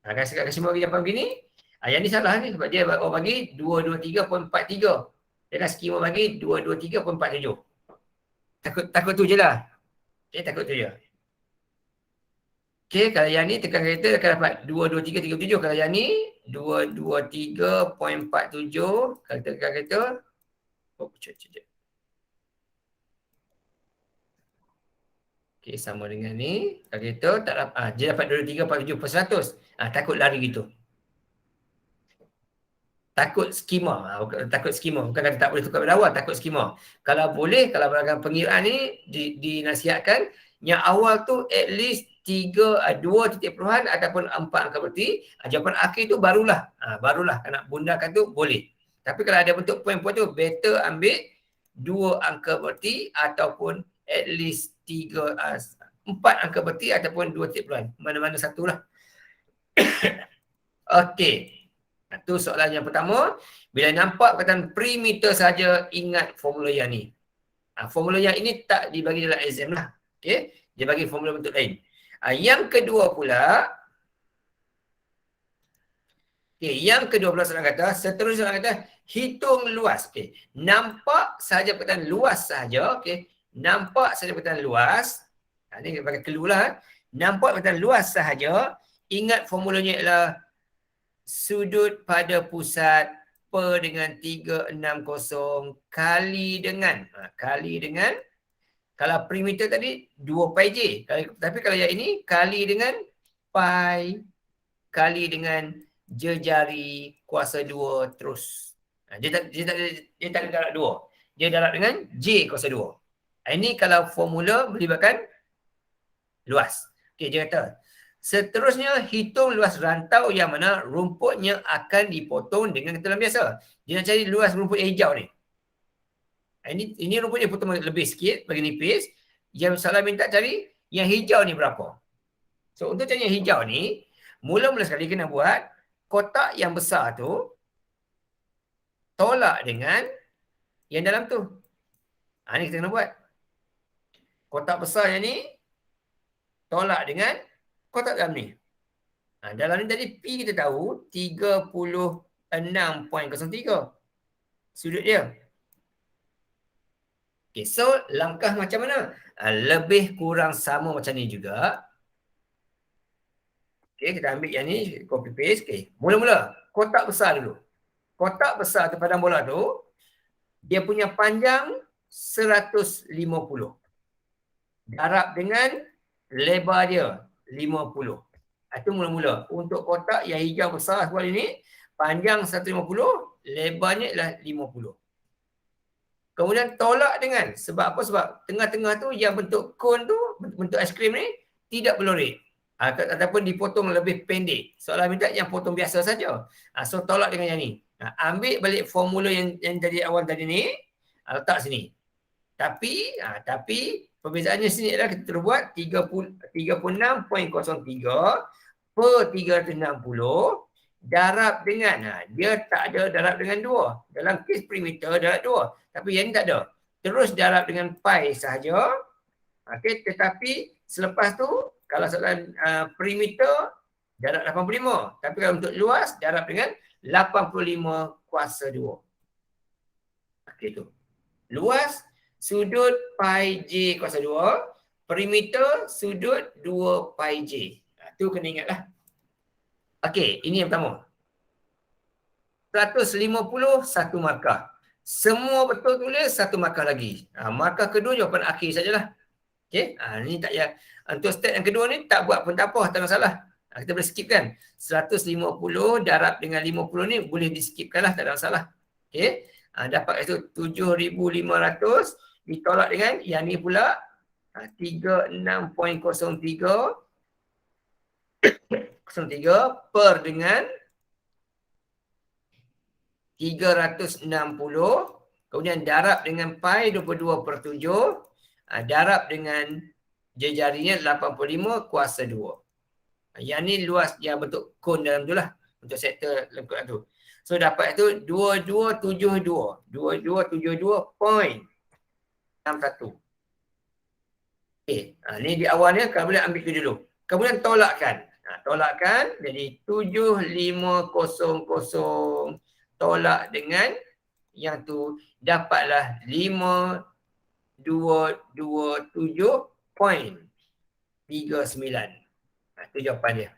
Kalau skema bagi jawapan begini, yang ni salah ni sebab dia bagi 223.43. Dia skema bagi 223.47. Takut tu je lah. Okey, takut tu je. Okey, kalau yang ni tekan kereta akan dapat 223.37. Kalau yang ni 223.47. Kalau tekan kereta, okey, sama dengan ni. Kalau kereta tak dapat, dia dapat 23.47%. Takut lari gitu. Takut skema. Takut skema. Bukan kata tak boleh tukar pada awal, takut skema. Kalau boleh, kalau dalam pengiraan ni dinasihatkan, yang awal tu at least 2 titik peluhan ataupun 4 angka berarti. Jawapan akhir tu barulah nak bundakan tu boleh. Tapi kalau ada bentuk poin-poin tu, better ambil 2 angka berarti ataupun at least 4 angka berarti ataupun 2 titik peluhan. Mana-mana satulah. Okey. Itu soalan yang pertama. Bila nampak perkataan perimeter saja, ingat formula yang ni. Formula yang ini tak dibagi dalam exam lah. Okey. Dia bagi formula bentuk lain. Yang kedua pula. Okey, yang kedua pula soalan kata, seterusnya soalan kata, hitung luas. Okey. Nampak saja perkataan luas saja. Okey. Nampak saja perkataan luas. Ini bagi clue lah. Nampak perkataan luas sahaja. Ingat formulanya ialah sudut pada pusat per dengan 360 kali dengan kalau perimeter tadi 2 pi j. Tapi kalau yang ini kali dengan pi kali dengan jari kuasa 2 terus. Dia tak darab 2. Dia darab dengan j kuasa 2. Ini kalau formula melibatkan luas. Okey, dia kata seterusnya hitung luas rantau yang mana rumputnya akan dipotong dengan ketelan biasa. Dia nak cari luas rumput yang hijau ni. Ini rumputnya potong lebih sikit, bagi nipis. Yang salah minta cari yang hijau ni berapa. So untuk cari yang hijau ni, mula-mula sekali kena buat kotak yang besar tu tolak dengan yang dalam tu. Ni kita kena buat. Kotak besar yang ni tolak dengan kotak dalam ni. Dalam ni tadi P kita tahu 36.03 sudut dia. Okay, so langkah macam mana? Lebih kurang sama macam ni juga. Okay, kita ambil yang ni, copy paste. Okay, mula-mula kotak besar dulu. Kotak besar tu padang bola tu, dia punya panjang 150. Darab dengan lebar dia 50. Itu mula-mula. Untuk kotak yang hijau besar sekolah ini, panjang 150, lebarnya ialah 50. Kemudian tolak dengan, sebab apa? Sebab tengah-tengah tu yang bentuk cone tu, bentuk aiskrim ni, tidak berlorek. Ataupun dipotong lebih pendek. Soalan minta yang potong biasa saja. So tolak dengan yang ni. Ambil balik formula yang tadi awal tadi ni, letak sini. Tapi perbezaannya sini adalah kita terus buat 36.03 per 360 darab dengan, dia tak ada darab dengan 2. Dalam kes perimeter darab 2. Tapi yang ni tak ada. Terus darab dengan pi sahaja. Okay, tetapi selepas tu, kalau soalan perimeter, darab 85. Tapi kalau untuk luas, darab dengan 85 kuasa 2. Okay, tu. Luas, sudut pi j kuasa 2. Perimeter, sudut 2 pi j. Tu kena ingatlah. Okay, ini yang pertama. 150, satu markah. Semua betul tulis, satu markah lagi. Markah kedua jawapan akhir sajalah. Okay, ni tak payah. Untuk step yang kedua ni tak buat pun tak apa, tak masalah. Kita boleh skip kan. 150 darab dengan 50 ni boleh di skipkan lah, tak ada masalah. Okay, dapat itu 7,500 ditolak dengan yang ni pula 36.03 per dengan 360, kemudian darab dengan pi 22 per 7, darab dengan jari-jarinya 85 kuasa 2. Yang ni luas yang bentuk cone dalam tu lah, untuk sektor lengkap tu. So dapat itu 2272. 2272.61. Okay, ni di awalnya kalau boleh ambil tu dulu. Kemudian tolakkan. Tolakkan jadi 7500 tolak dengan yang tu dapatlah 5227.39. Itu jawapan dia.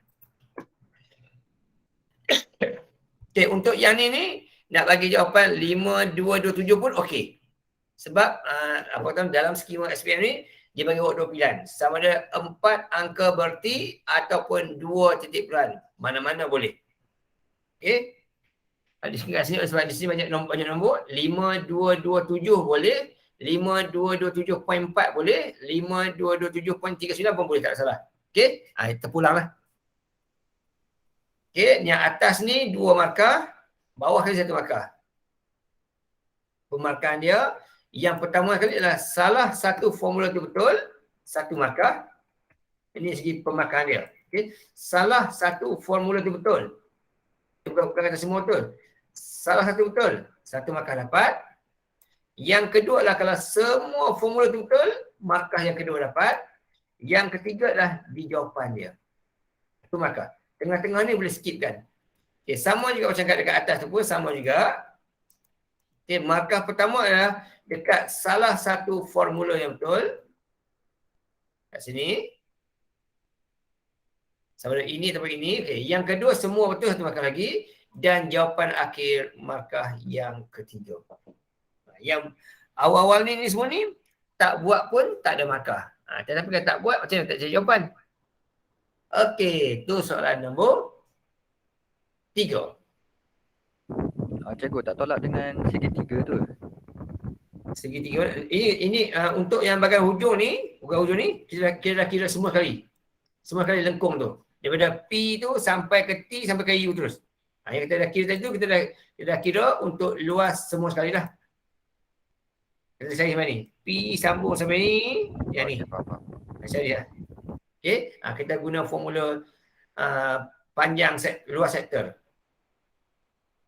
Okay, untuk yang ni nak bagi jawapan 5227 pun okey. Sebab apa tahu dalam skema SPM ni dia bagi awak 2 pilihan. Sama ada 4 angka berti ataupun 2 titik peran. Mana-mana boleh. Okey. Di sini sebab di sini banyak nombor. 5227 boleh. 5227.4 boleh. 5227.39 pun boleh, tak salah. Okey. Terpulanglah. Okey, yang atas ni 2 markah, bawah kali 1 markah. Pemarkahan dia yang pertama kali adalah salah satu formula tu betul, 1 markah. Ini segi pemarkahan dia. Okey, salah satu formula tu betul. Bukan kata semua betul. Salah satu betul, 1 markah dapat. Yang kedua adalah kalau semua formula tu betul, markah yang kedua dapat. Yang ketiga adalah di jawapan dia. 1 markah. Tengah-tengah ni boleh skip kan. Okay, sama juga macam dekat atas tu pun sama juga. Okay, markah pertama adalah dekat salah satu formula yang betul. Kat sini. Sama ada ini atau ini. Okay, yang kedua semua betul, 1 markah lagi. Dan jawapan akhir markah yang ketiga. Yang awal-awal ni semua ni tak buat pun tak ada markah. Tetapi kalau tak buat macam mana tak cari jawapan. Okey, tu soalan nombor 3. Cikgu tak tolak dengan segitiga tu. Segitiga. Ini untuk yang bahagian hujung ni, bukan hujung ni, kira semua kali. Semua kali lengkung tu. Daripada P tu sampai ke T sampai ke U terus. Yang kita dah kira tadi tu, kita dah kira untuk luas semua sekali lah. Kita cari mana ni? P sambung sampai ni, yang ni. Cari lah. Okay, kita guna formula panjang luas sektor.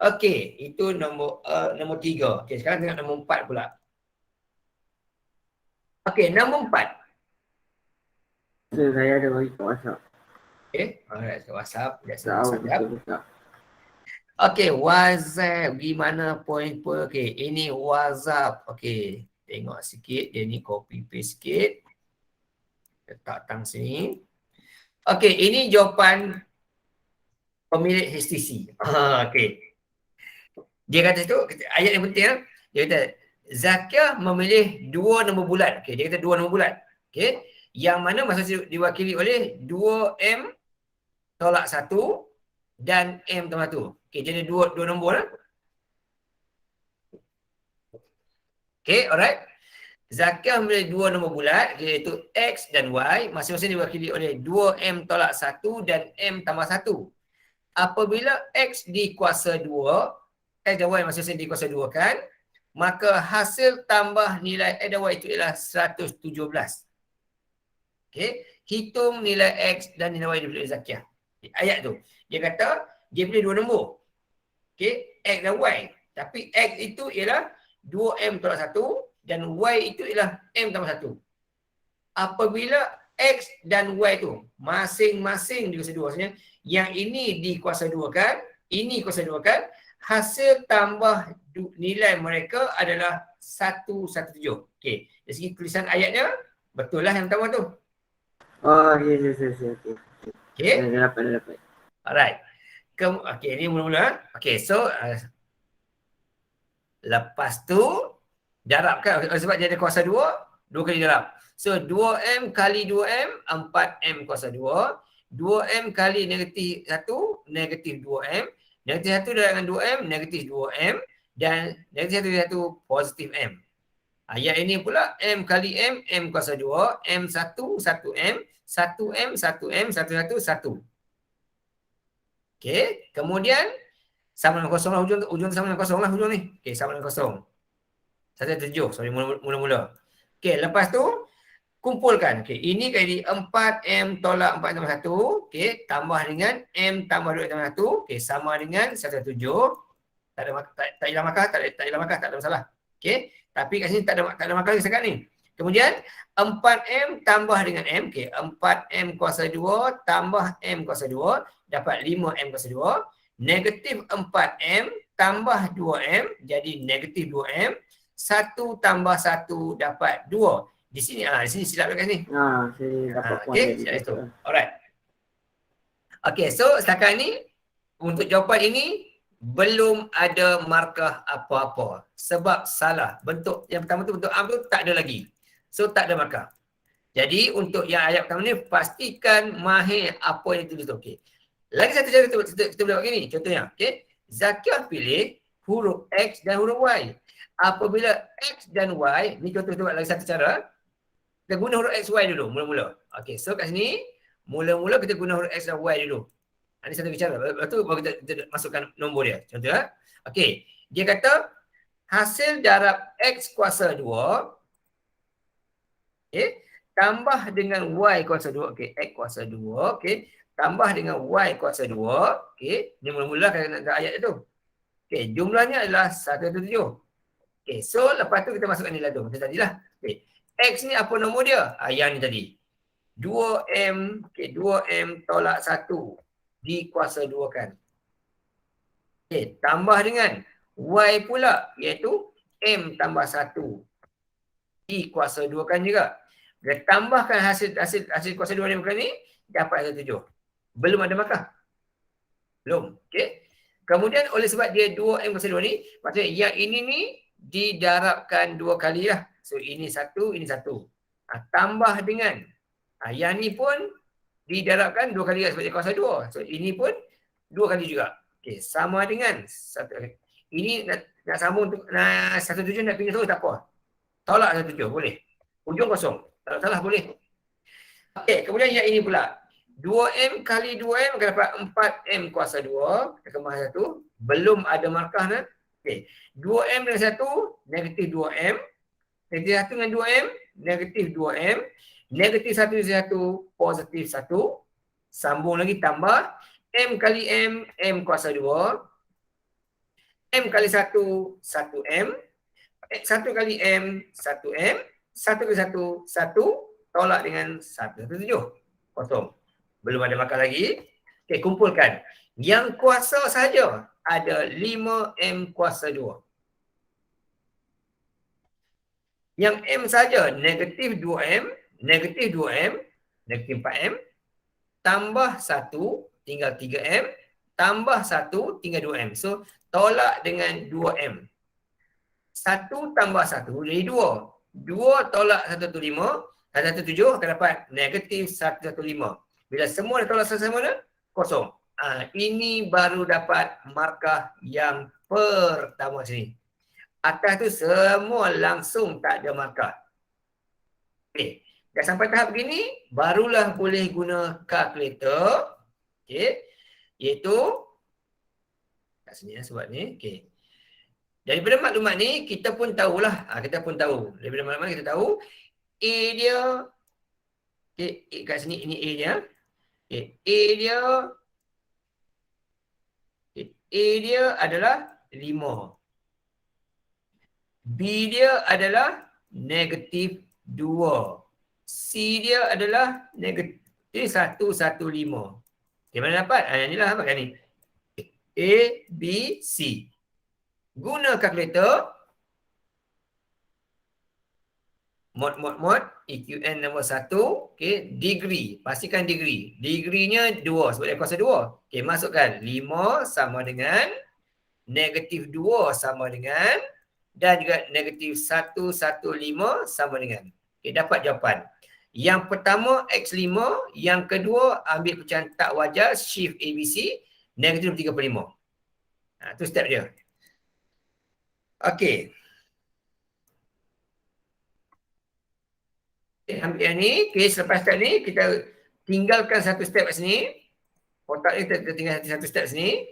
Okey, itu nombor 3. Okey, sekarang tengok nombor 4 pula. Okey, nombor 4. So, saya ada bagi kat WhatsApp. Okey, alright, WhatsApp. Tak tahu betul-betul. Okey, WhatsApp. Gimana poin-poin? Okey, ini WhatsApp. Okey, tengok sikit. Dia ni copy paste sikit. Letak tang sini. Okey, ini jawapan pemilik HTC. Okey. Dia kata tu, ayat yang penting. Dia kata, Zakiah memilih 2 nombor bulat. Okey, dia kata 2 nombor bulat. Okey, yang mana maksudnya diwakili oleh 2M tolak 1 dan M tambah 1. Okey, jadi 2 nombor lah. Okey, alright. Zakiah memilih 2 nombor bulat iaitu X dan Y masing-masing diwakili oleh 2M tolak 1 dan M tambah 1. Apabila X dikuasa 2, X dan Y masing-masing dikuasa 2 kan, maka hasil tambah nilai X dan Y itu ialah 117. Okey, hitung nilai X dan nilai Y daripada Zakiah. Ayat tu, dia kata dia pilih 2 nombor. Okey, X dan Y. Tapi X itu ialah 2M tolak 1 dan Y itu ialah M tambah 1. Apabila X dan Y itu masing-masing dikuasa 2, maksudnya yang ini dikuasa 2 kan, ini kuasa 2 kan, hasil tambah nilai mereka adalah 117. Okey, dari segi tulisan ayatnya, betul lah yang pertama tu. Oh, yes. Okey. Okey, Dah dapat. alright. Okey, ni mula-mula. Okey, so lepas tu darabkan sebab dia ada kuasa 2 kali darab. So 2M kali 2M 4M kuasa 2. 2M kali negatif 1 negatif 2M. Negatif 1 darab dengan 2M negatif 2M dan negatif 1 positif M. Ayat ini pula M kali M kuasa 2, M1 1M 1M 1M 1 1 1. Okey, kemudian sama dengan kosong lah ujung sama dengan kosong lah ujung ni. Okey, sama dengan kosong. 117, sorry mula-mula. Okey, lepas tu kumpulkan. Okey, ini kali 4M tolak 4 tambah 1. Okey, tambah dengan M tambah 2 tambah 1. Okey, sama dengan 117. Tak hilang markah, tak ada masalah. Okey, tapi kat sini tak ada markah lagi sekarang ni. Kemudian 4M tambah dengan M. Okey, 4M kuasa 2 tambah M kuasa 2 dapat 5M kuasa 2. Negatif 4M tambah 2M jadi negatif 2M. 1 tambah 1 dapat 2. Di sini silap dekat sini. Saya dapat point. Okey, silap itu. Alright. Okey, so setakat ni untuk jawapan ini belum ada markah apa-apa sebab salah. Bentuk yang pertama tu bentuk am tu tak ada lagi. So tak ada markah. Jadi untuk yang ayat pertama ni pastikan mahir apa yang ditulis tu. Okey. Lagi satu cara kita boleh buat gini. Contohnya, okey. Zakiah pilih huruf X dan huruf Y. Apabila X dan Y, ni contoh tu lagi satu cara. Kita guna huruf X, Y dulu mula-mula. Okey, so kat sini mula-mula kita guna huruf X dan Y dulu. Ini satu bicara. Lepas tu baru kita masukkan nombor dia. Contoh ya. Okey, dia kata hasil darab X kuasa 2 tambah dengan Y kuasa 2. Okey, X kuasa 2. Okey, tambah dengan Y kuasa 2. Okey, ni mula-mula kan ayat tu. Okey, jumlahnya adalah 117. Okey, so lepas tu kita masukkan nilai tu. Macam tadilah. Okey, X ni apa nombor dia? Yang ni tadi. 2M, okey, 2M tolak 1 dikuasa 2 kan. Okey, tambah dengan Y pula iaitu M tambah 1 dikuasa 2 kan juga. Dia tambahkan hasil kuasa 2 ni dapat 7. Belum ada markah. Belum. Okey. Kemudian oleh sebab dia 2M kuasa 2 ni, maksudnya yang ini ni didarabkan 2 kali lah. So ini 1, ini 1. Tambah dengan yang ni pun didarabkan 2 kali lah sebab dia kuasa 2. So ini pun 2 kali juga. Okey, sama dengan 1. Ini nak sambung untuk 1,7 nak pindah terus tak apa. Tolak 1,7 boleh. Ujung kosong. Tak salah boleh. Okey, kemudian yang ini pula. 2M kali 2M akan dapat 4M kuasa 2. Kita kemas 1. Belum ada markah nak. Okey. 2M dengan 1, negatif 2M. Negatif 1 dengan 2M, negatif 2M. Negatif 1 dengan 1, positif 1. Sambung lagi tambah. M kali M, M kuasa 2. M kali 1, 1M. 1 kali M, 1M. 1 kali 1, 1. Tolak dengan 1, 7. Kosong. Belum ada markah lagi. Okey, kumpulkan. Yang kuasa saja ada 5M kuasa 2. Yang M saja negatif 2M, negatif 2M, negatif 4M, tambah 1, tinggal 3M, tambah 1, tinggal 2M. So, tolak dengan 2M. 1 tambah 1 jadi 2. 2 tolak 115, 117 akan dapat negatif 115. Bila semua tolak sama mana? Kosong. Ini baru dapat markah yang pertama sini. Atas tu semua langsung tak ada markah. Okey, dah sampai tahap begini, barulah boleh guna kalkulator. Okey, iaitu kat sini sebab ni. Okey. Daripada maklumat ni, kita pun tahulah. Kita pun tahu. Daripada maklumat kita tahu, A dia, okey, kat sini ini A dia. Okey, A dia, okay, A dia adalah 5. B dia adalah negatif 2. C dia adalah negatif 115. Okay, mana dapat? Inilah apa kan ni? A, B, C. Guna kalkulator. Mod. EQN nombor 1. Okay, degree. Pastikan degree. Degree-nya 2 sebab dia kuasa 2. Okay, masukkan 5 sama dengan negatif 2 sama dengan dan juga negatif 115 sama dengan. Okay, dapat jawapan. Yang pertama X5, yang kedua ambil pecahan tak wajar shift ABC negatif 35. Itu step dia. Okey. Ambil yang ni, okay, selepas step ni kita tinggalkan satu step kat sini. Kotak ni kita tinggal satu step sini.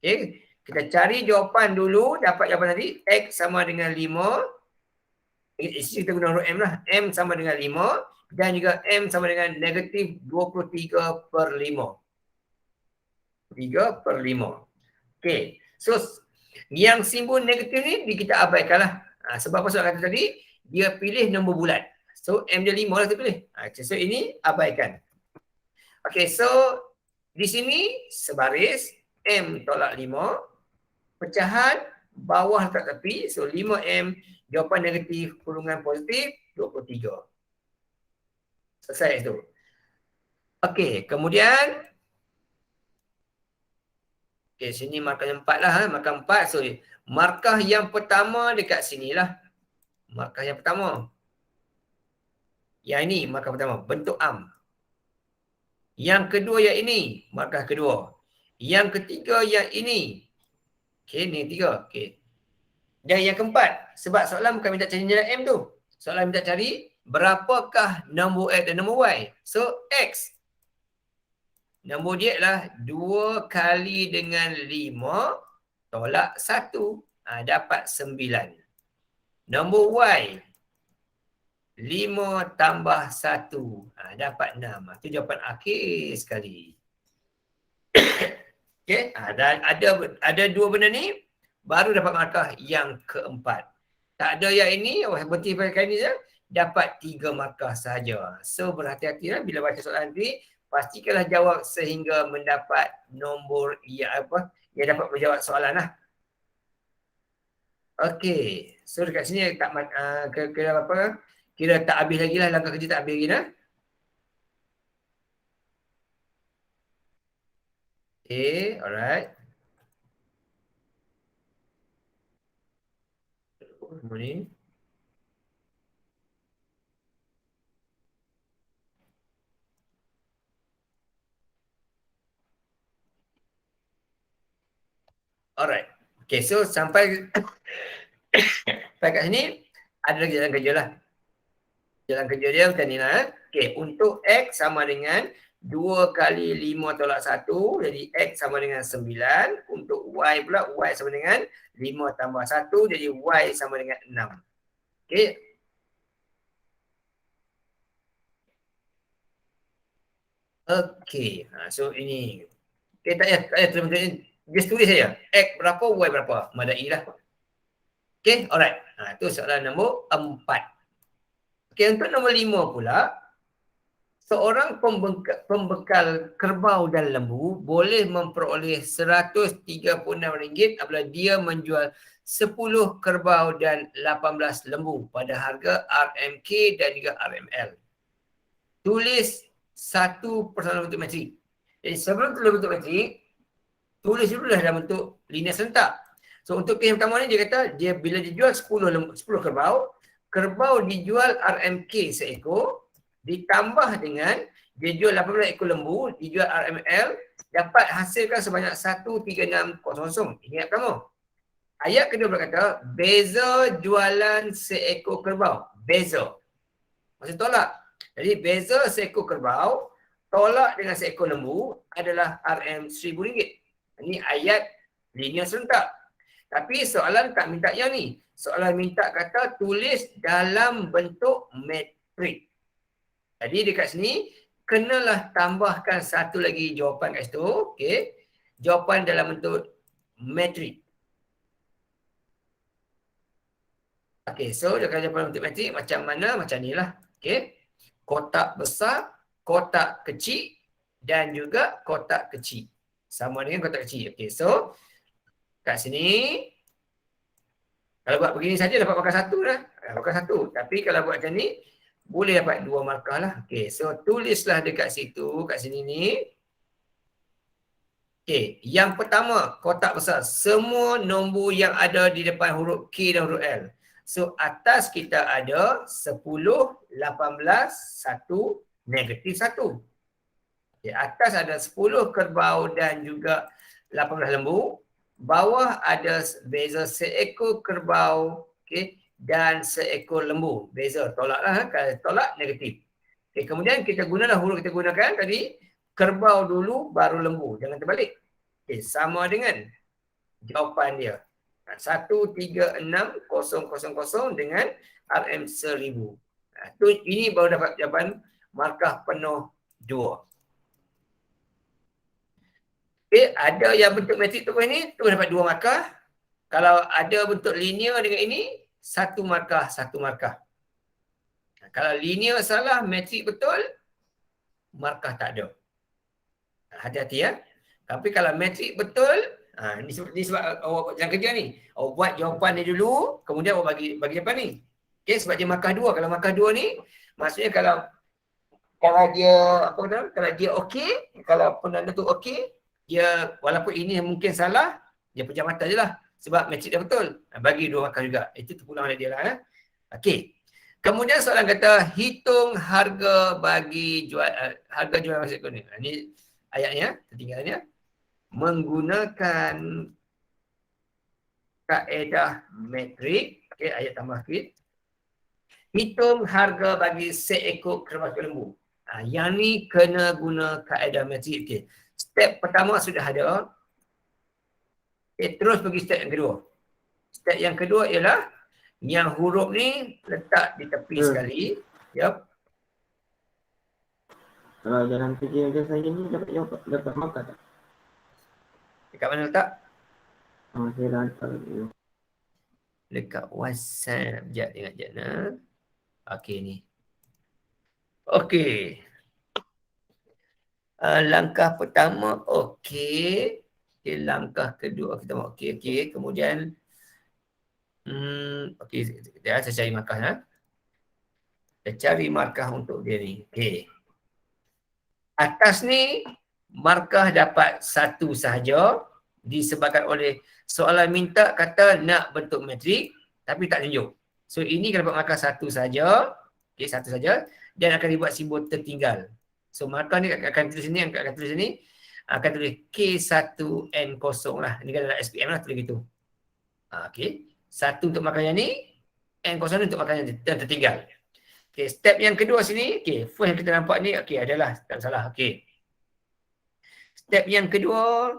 Okey. Kita cari jawapan dulu, dapat jawapan tadi X sama dengan 5. Kita guna huruf M lah. M sama dengan 5 dan juga M sama dengan negatif 23/5. 3/5. Okey. So, yang simbol negatif ni kita abaikan lah. Sebab apa soalan kata tadi? Dia pilih nombor bulat. So, M dia 5 lah dia pilih. So, ini abaikan. Okey, so di sini sebaris M tolak 5. Pecahan bawah letak tepi. So 5M jawapan negatif kurungan positif 23. Selesai itu. Okey, kemudian sini markah yang 4 lah. Markah 4. So markah yang pertama dekat sinilah. Markah yang pertama. Yang ini markah pertama. Bentuk am. Yang kedua yang ini. Markah kedua. Yang ketiga yang ini. Okey, ni 3. Okey. Dan yang keempat, sebab soalan bukan minta cari nilai M tu. Soalan minta cari berapakah nombor X dan nombor Y. So, X. Nombor dia adalah 2 kali dengan 5 tolak 1. Dapat 9. Nombor Y. 5 tambah 1. Dapat 6. Itu jawapan akhir sekali. Okey, dan ada dua benda ni. Baru dapat markah yang keempat. Tak ada yang ini, berhenti pada ini saja, dapat 3 markah sahaja. So berhati-hatilah bila baca soalan nanti, pastikanlah jawab sehingga mendapat nombor yang dapat menjawab soalan lah. Okey, so dekat sini tak kira tak habis lagi lah, langkah kerja tak habis lagi lah. Okay, alright. Nombor ni. Alright. Okay, so sampai kat sini ada lagi jalan kerja lah. Jalan kerja dia macam ni lah. Okay, untuk X sama dengan 2 kali 5 tolak 1. Jadi X sama dengan 9. Untuk Y pula, Y sama dengan 5 tambah 1. Jadi Y sama dengan 6. Okay. Okay, so ini. Okay, tak payah terima kasih. Just tulis saja. X berapa, Y berapa. Madai lah. Okay, alright. Itu soalan nombor 4. Okay, untuk nombor 5 pula, seorang pembekal kerbau dan lembu boleh memperoleh RM136 apabila dia menjual 10 kerbau dan 18 lembu pada harga RMK dan juga RML. Tulis satu persoalan bentuk metrik. Jadi sebelum tulis bentuk metrik, tulis dulu dah dalam bentuk linear serentak. So untuk kes pertama ni dia kata dia bila dijual 10 kerbau, kerbau dijual RMK seekor, ditambah dengan dia jual 18 ekor lembu, dijual RML, dapat hasilkan sebanyak 13600. Ingat pertama. Ayat kedua berkata, beza jualan seekor kerbau. Beza. Maksud tolak. Jadi beza seekor kerbau, tolak dengan seekor lembu adalah RM1000. Ini ayat linear serentak. Tapi soalan tak minta yang ni. Soalan minta kata tulis dalam bentuk metrik. Jadi dekat sini, kenalah tambahkan satu lagi jawapan kat situ. Okay. Jawapan dalam bentuk metrik. Okay, so dia akan jawapan bentuk metrik macam mana? Macam ni lah. Okay. Kotak besar, kotak kecil dan juga kotak kecil. Sama dengan kotak kecil. Okay, so kat sini, kalau buat begini saja dapat markah 1 dah. Markah 1. Tapi kalau buat macam ni, boleh dapat 2 markah lah. Okay, so tulislah dekat situ, kat sini ni. Okay, yang pertama, kotak besar. Semua nombor yang ada di depan huruf K dan huruf L. So, atas kita ada 10, 18, 1, negatif 1. Okay, atas ada 10 kerbau dan juga 18 lembu. Bawah ada beza seekor kerbau, okay, dan seekor lembu. Beza, tolaklah. Kalau tolak, negatif. Okay, kemudian kita gunalah huruf kita gunakan tadi. Kerbau dulu, baru lembu. Jangan terbalik. Okay, sama dengan jawapan dia. 136,000 dengan RM1000. Ini baru dapat jawapan markah penuh 2. Okay, ada yang bentuk metrik terus ni, terus dapat 2 markah. Kalau ada bentuk linear dengan ini, 1 markah, 1 markah. Kalau linear salah, metrik betul, markah tak ada. Hati-hati ya. Tapi kalau metrik betul, ini sebab awak buat jalan kerja ni. Awak buat jawapan ni dulu, kemudian awak bagi jawapan ni. Okay, sebab dia markah 2. Kalau markah 2 ni, maksudnya kalau dia kalau dia okey, kalau penanda tu okey, dia walaupun ini mungkin salah, dia pejam mata je lah. Sebab metrik dia betul. Bagi 2 markah juga. Itu terpulang oleh dia lah. Okey. Kemudian soalan kata, hitung harga bagi harga jual masuk ni. Ini ayatnya, tertinggalnya. Menggunakan kaedah metrik. Okey, ayat tambah sikit. Hitung harga bagi seekor kerbau lembu. Yang ni kena guna kaedah metrik. Okey. Step pertama sudah ada. Okay, terus pergi step yang kedua. Step yang kedua ialah yang huruf ni letak di tepi sekali. Yup. Kalau dalam kerja saya ni dapat markah tak? Dekat mana letak? Saya dah hantar dulu. Dekat WhatsApp. Sekejap nak. Okey ni. Okey. Langkah pertama okey. Okay, langkah kedua kita mau okey. Kemudian okey, saya cari markah ya. Saya cari markah untuk dia ni. Okey. Atas ni markah dapat 1 sahaja disebabkan oleh soalan minta kata nak bentuk metrik tapi tak tunjuk. So ini akan dapat markah 1 saja. Okey, 1 saja dan akan dibuat simbol tertinggal. So markah ni akan tulis sini, akan tulis sini, akan tulis K1N0 lah. Ini kan dalam SPM lah, tulis gitu. Okey. 1 untuk markah yang ni, N0 untuk markah yang tertinggal. Okey, step yang kedua sini, okey, first yang kita nampak ni, okey, adalah, tak salah, okey. Step yang kedua,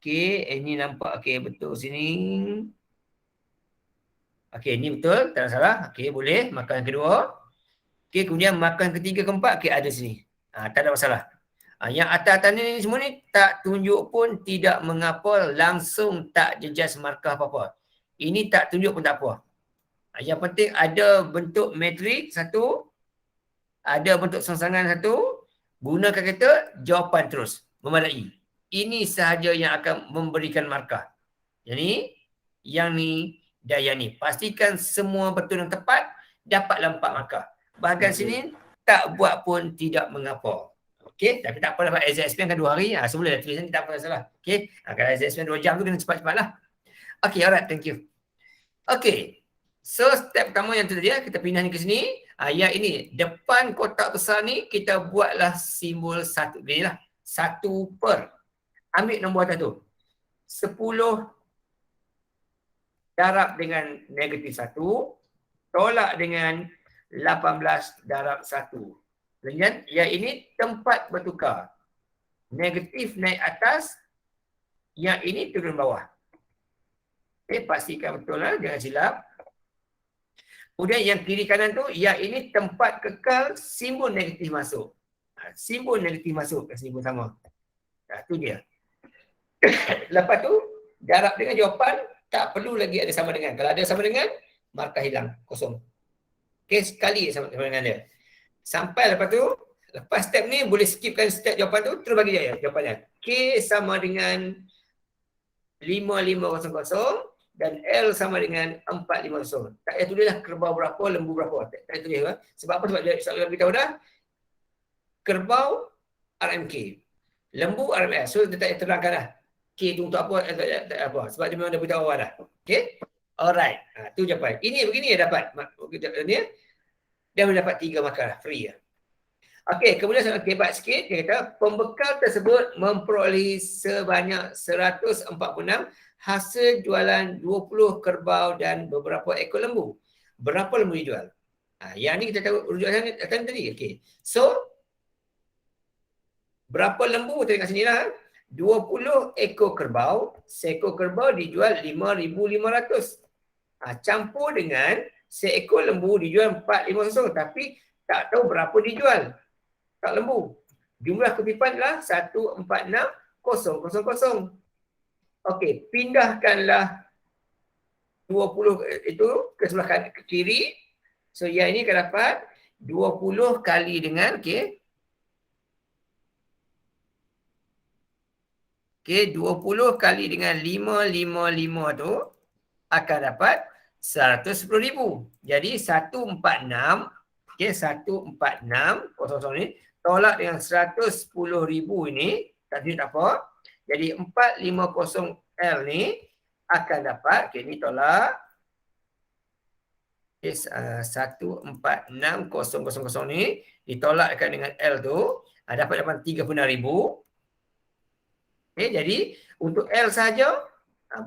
okey, ini nampak, okey, betul sini. Okey, ini betul, tak salah, okey, boleh, markah yang kedua. Okey, kemudian markah yang ketiga, keempat, okey, ada sini. Tak ada masalah. Yang atas-atas ni semua ni tak tunjuk pun tidak mengapa, langsung tak jejas markah apa-apa. Ini tak tunjuk pun tak apa. Yang penting ada bentuk matrik satu, ada bentuk sangsangan satu, gunakan kata jawapan terus, memadai. Ini sahaja yang akan memberikan markah. Jadi, yang ni dan yang ni. Pastikan semua betul dan tepat, dapatlah 4 markah. Bahagian sini tak buat pun tidak mengapa. Okey, tapi tak apa dapat exam explain kan 2 hari. Semula dah tulis ni tak apa masalah. Okey, kalau exam explain 2 jam tu kena cepat-cepatlah. Okey, alright, thank you. Okey. So step pertama yang tu tadi kita pindah ni ke sini. Yang ini depan kotak besar ni kita buatlah simbol satu. Inilah 1 per. Ambil nombor atas tu. 10 darab dengan negatif 1, tolak dengan 18 darab 1. Kemudian yang ini tempat bertukar. Negatif naik atas, yang ini turun bawah. Pastikan betul lah, jangan silap. Kemudian yang kiri kanan tu, yang ini tempat kekal simbol negatif masuk. Simbol negatif masuk ke simbol sama. Tu dia. Lepas tu, darab dengan jawapan, tak perlu lagi ada sama dengan. Kalau ada sama dengan, markah hilang, kosong. Okey, sekali sama dengan dia. Sampai lepas tu, lepas step ni boleh skipkan step jawapan tu, terus bagi dia jawapannya. K sama dengan 5500 dan L sama dengan 450. Tak payah tulislah kerbau berapa, lembu berapa. Tak payah tulis. Sebab apa? Sebab dia soalan beritahu dah. Kerbau RMK. Lembu RMS. So dia tak payah terangkan dah. K tu untuk apa, tak apa. Sebab dia memang dah beritahu awal dah. Okay? Alright. Tu jawapan. Ini begini dia dapat. Dia mendapat 3 markah. Free lah. Okey, kemudian saya kebat sikit. Dia kata, pembekal tersebut memperolehi sebanyak 146 hasil jualan 20 kerbau dan beberapa ekor lembu. Berapa lembu dijual? Yang ni kita tahu rujukan tadi. Okey. So, berapa lembu? Kita tengok sini lah. 20 ekor kerbau. Seekor kerbau dijual 5,500. Campur dengan seekor lembu dijual 4,500. Tapi tak tahu berapa dijual. Tak lembu. Jumlah kutipan adalah 146,000. Okey, pindahkanlah 20 itu ke sebelah kanan, ke kiri. So yang ini akan dapat 20 kali dengan okey. Okey, 20 kali dengan 555 tu akan dapat 110,000. Jadi 146, okey, 146,000 ni tolak dengan 110,000 ini, tak apa. Jadi 450L ni akan dapat, okey, ni tolak. Okay, 146,000 ni ditolakkan dengan L tu, dapat 36,000. Okay, jadi untuk L sahaja,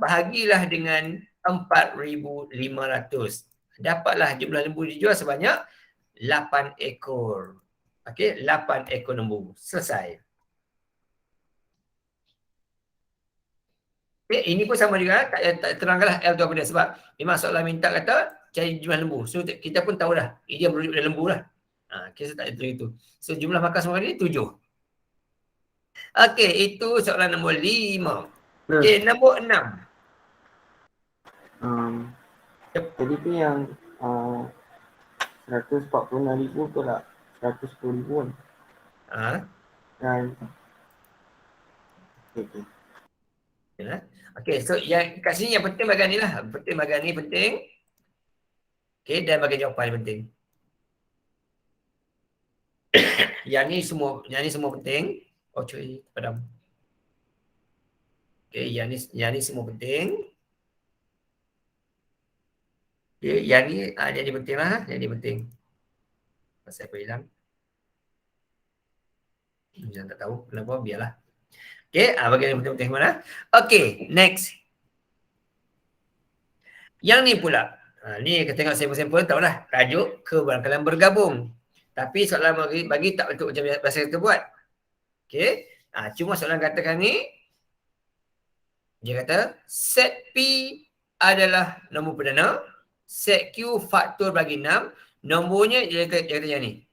bahagilah dengan 4,500. Dapatlah jumlah lembu dijual sebanyak 8 ekor. Okey, 8 ekor lembu. Selesai. Okay, ini pun sama juga. Tak terangkanlah L tu apa dia. Sebab memang soalan minta kata cari jumlah lembu. So kita pun tahu dah. Dia merujuk pada lembu lah. Kita tak ada itu. So jumlah markah semua ni 7. Okey, itu soalan nombor 5. Okey, nombor 6. Tadi tu yang 146,000 tu lah 110,000 kan? Dan okay. Okey, so yang kat sini yang penting bahagian ni lah. Penting bahagian ni penting. Okey, dan bahagian jawapan penting. yang ni semua penting. Oh cuy, padam. Okey, yang ni semua penting. Okey, yang ni jadi penting lah. Jadi penting. Pasal apa hilang? Jangan tak tahu kenapa, biarlah. Okey, bahagian yang penting-penting mana? Okey, next. Yang ni pula. Ni kita tengok sampel-sampel, tahu dah. Tajuk keberangkalan bergabung. Tapi soalan bagi tak betul macam biasa kita buat. Okey. Cuma soalan katakan ni, dia kata set P adalah nombor perdana, set Q faktor bagi 6, nombornya dia kata yang ni.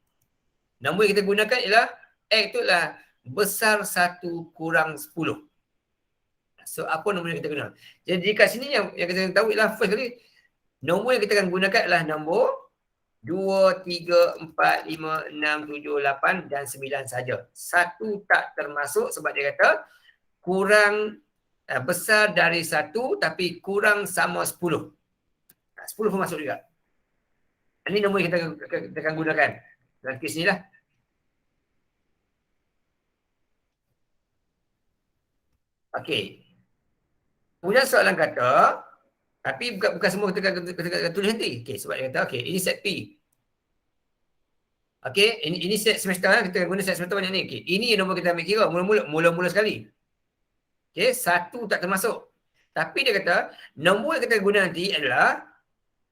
Nombor yang kita gunakan ialah X tu lah besar 1 kurang 10. So apa nombor yang kita guna? Jadi kat sini yang kita tahu ialah first kali, nombor yang kita akan gunakan adalah nombor 2, 3, 4, 5, 6, 7, 8 dan 9 saja. 1 tak termasuk sebab dia kata kurang besar dari 1 tapi kurang sama 10. 10 pun masuk juga. Ini nombor yang kita akan gunakan dalam kes ni lah. Okey. Kemudian soalan kata, tapi bukan semua kita tulis nanti. Okey, sebab dia kata, okey, ini set P. Okey, ini set semester lah. Kita guna set semester banyak ni. Okey, ini nombor kita ambil kira mula-mula sekali. Okey, 1 tak termasuk. Tapi dia kata, nombor yang kita guna nanti adalah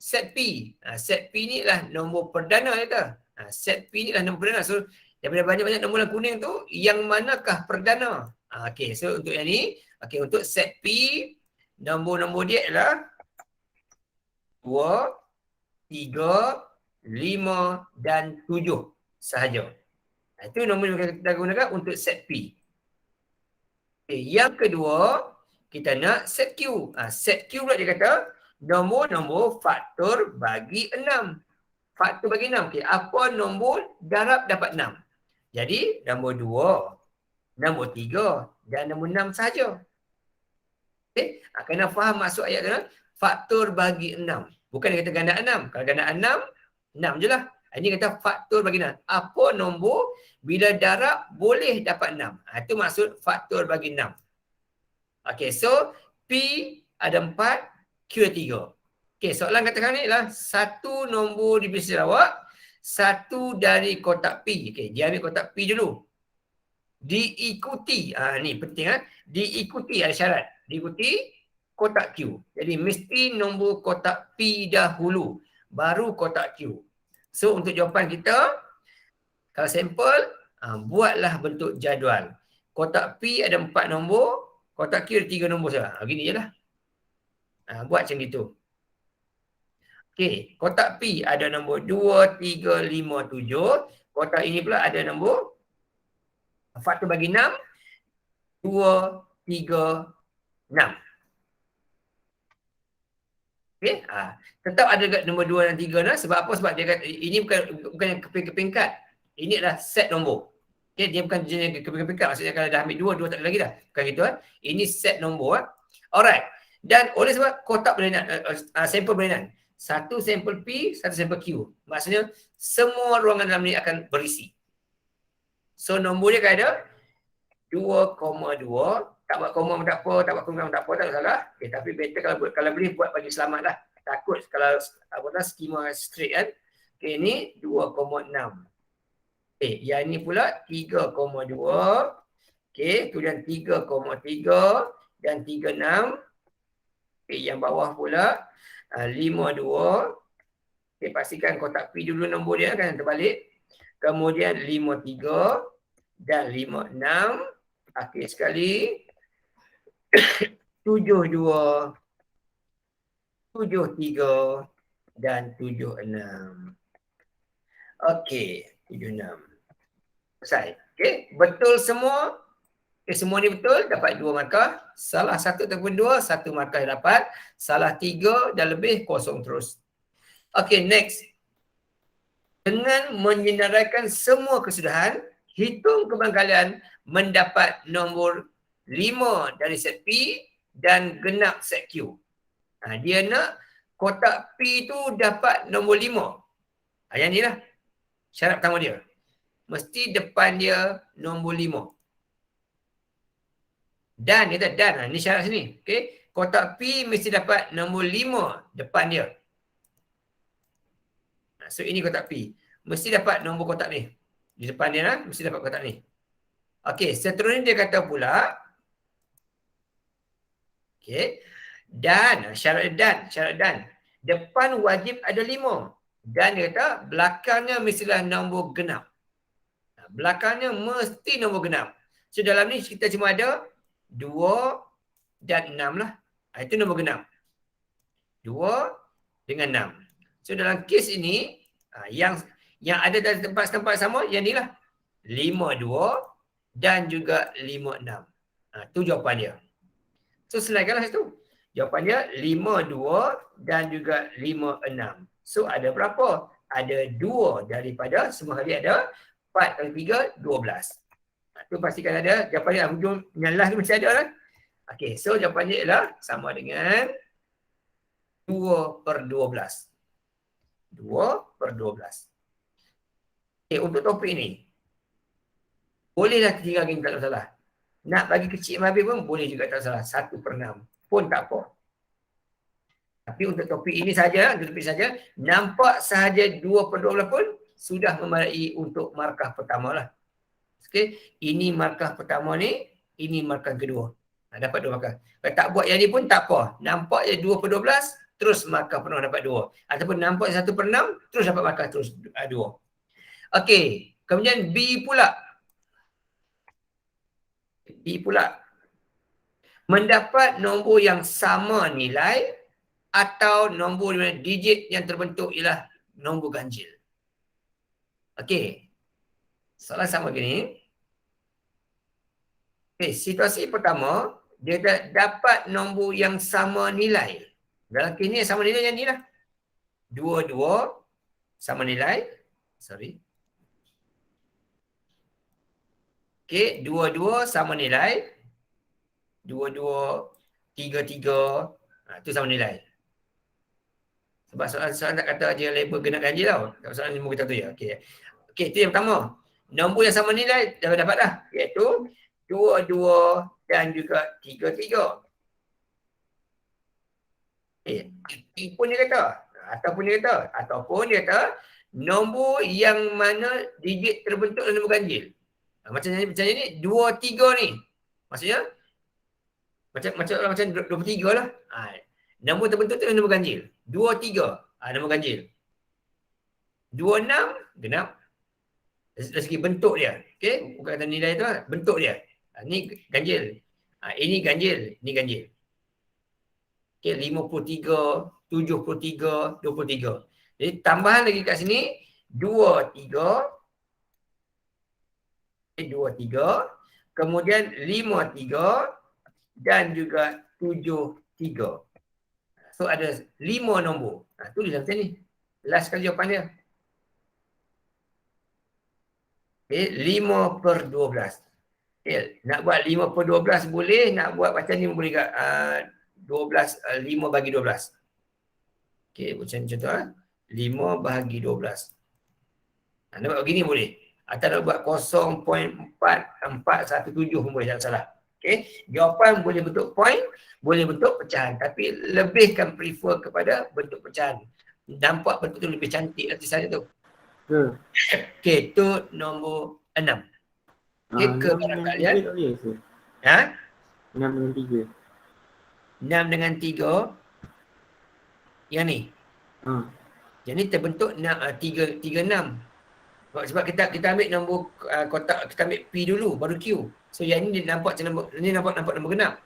set P. Set P ni adalah nombor perdana dia kata. Set P ni adalah nombor perdana. So, daripada banyak-banyak nombor yang kuning tu, yang manakah perdana? Okey, so untuk yang ni, okey, untuk set P, nombor-nombor dia adalah 2, 3, 5 dan 7 sahaja. Itu nombor yang kita gunakan untuk set P. Okay, yang kedua, kita nak set Q. Set Q pula dia kata nombor-nombor faktor bagi 6. Faktor bagi 6. Okay, apa nombor darab dapat 6? Jadi, nombor 2, nombor 3 dan nombor 6 sahaja. Okay, kena faham maksud ayat tu. Faktor bagi 6. Bukan dia kata ganda 6. Kalau ganda 6, 6 je lah. Ini kata faktor bagi 6. Apa nombor bila darab boleh dapat 6? Itu maksud faktor bagi 6. Okey, so P ada 4, Q ada 3. Okey, soalan katakan ni adalah satu nombor di Malaysia Sarawak, satu dari kotak P. Okey, dia ambil kotak P dulu. Diikuti, ni penting diikuti ada syarat. Diikuti kotak Q. Jadi mesti nombor kotak P dahulu, baru kotak Q. So untuk jawapan kita, kalau sampel, buatlah bentuk jadual. Kotak P ada 4 nombor, kotak Q ada 3 nombor saja. Begini je lah. Buat macam itu. Okey, kotak P ada nombor 2, 3, 5, 7. Kotak ini pula ada nombor faktor bagi 6, 2, 3, 6. Okey, tetap ada nombor 2 dan 3 lah. Sebab apa? Sebab dia kata ini bukan yang kepingkat. Ini adalah set nombor. Okey, dia bukan jenis kepingkat. Maksudnya kalau dah ambil 2 tak ada lagi dah. Bukan gitu Ini set nombor. Alright. Dan oleh sebab kotak berlainan, sampel berlainan. Satu sampel P, satu sampel Q. Maksudnya semua ruangan dalam ni akan berisi. So nombor dia kan ada 2,2. Tak buat koma pun tak apa, tak buat koma pun tak apa, tak salah. Okay, tapi better kalau boleh buat bagi selamat lah. Takut kalau skema straight kan. Okay, ni 2,6. Okay, yang ni pula 3,2. Okay, kemudian 3,3 dan 36. Okay, yang bawah pula 52. Okay, pastikan kotak P dulu nombor dia kan terbalik. Kemudian 53 dan 56. Akhir sekali 72, 73 dan 76. Okey, 76. Selesai. Okey, betul semua. Okey, semua ni betul, dapat 2 markah. Salah 1 ataupun 2, 1 markah dapat. Salah 3 dan lebih, kosong terus. Okey, next. Dengan menyenaraikan semua kesudahan, hitung kebangkalian mendapat nombor 5 dari set P dan genap set Q. Dia nak kotak P tu dapat nombor 5. Yang ni lah syarat pertama dia. Mesti depan dia nombor 5. Dan dia kata dan. Ni syarat sini. Okay. Kotak P mesti dapat nombor 5 depan dia. So ini kotak P. Mesti dapat nombor kotak ni. Di depan dia lah, mesti dapat kotak ni. Okey, seterusnya dia kata pula. Okey. Dan, syarat dan. Depan wajib ada 5. Dan dia kata belakangnya mestilah nombor genap. Belakangnya mesti nombor genap. So dalam ni kita cuma ada 2 dan 6 lah. Itu nombor genap. 2 dengan 6. So dalam kes ini, yang ada dalam tempat-tempat sama, yang ni lah. 5, 2, dan juga 56. Itu jawapan dia. So selaikanlah situ. Jawapan dia 52 dan juga 56. So ada berapa? Ada 2 daripada semua kali ada 4 kali 3, 12. Itu pastikan ada. Jawapan dia hujung yang last ni mesti ada lah. Okey, so jawapan dia ialah sama dengan 2/12. 2/12. Okey, untuk topik ni. Bolehlah 3 geng, tak ada masalah. Nak bagi kecil habis pun boleh juga, tak salah. 1/6 pun tak apa. Tapi untuk topik ini saja, nampak sahaja 2/12 pun sudah memadai untuk markah pertama lah. Okay. Ini markah pertama ni, ini markah kedua. Dapat 2 markah. Kalau tak buat yang ni pun tak apa. Nampak je 2/12, terus markah penuh dapat 2. Ataupun nampak 1/6, terus dapat markah terus 2. Okey. Kemudian B pula. Mendapat nombor yang sama nilai atau nombor digit yang terbentuk ialah nombor ganjil. Okey. Soalan sama gini. Okey, situasi pertama, dia dapat nombor yang sama nilai. Dalam kes ni sama nilai yang ni lah. 2 sama nilai. Sorry. Okey, 2 sama nilai. 2, 3. Itu sama nilai. Sebab soalan tak kata je label genap ganjil tau. Soalan ni kita tu ya. Okey. Okey, itu yang pertama. Nombor yang sama nilai dah dapat dah. Iaitu 2 dan juga 3. Ataupun dia kata nombor yang mana digit terbentuk dalam nombor ganjil. Macam ni 2, 3 ni. Maksudnya macam 23 lah. Nombor terbentuk tu nombor ganjil. 2, 3. Nombor ganjil. 2, 6 genap. Dari segi bentuk dia. Okey, bukan kata nilai tu lah. Bentuk dia. Ni ganjil. Ini ganjil, ni ganjil. Okey, 53, 73, 23. Jadi tambahan lagi kat sini 2, 3. 2, 3. Kemudian 5, 3 dan juga 7, 3. So ada 5 nombor. Tulislah macam ni. Last kali jawapan dia. Okay, 5/12. Okay, nak buat 5/12 boleh, nak buat macam ni boleh tak? 12, 5 bagi 12. Okay, macam contoh lah. 5 bahagi 12. Nak buat begini boleh. Atau nak buat 0.4417 pun boleh, tak salah. Okay, jawapan boleh bentuk point, boleh bentuk pecahan. Tapi lebihkan prefer kepada bentuk pecahan. Nampak bentuk tu lebih cantik lah tulisannya tu. Okay, tu nombor 6. Okay, ke barang kalian. 6 dengan 3. 6 dengan 3. Yang ni. Yang ni terbentuk 3, 6. Sebab kita ambil nombor kotak, kita ambil P dulu, baru Q. So yang ni nampak macam nombor, ni nampak nombor genap.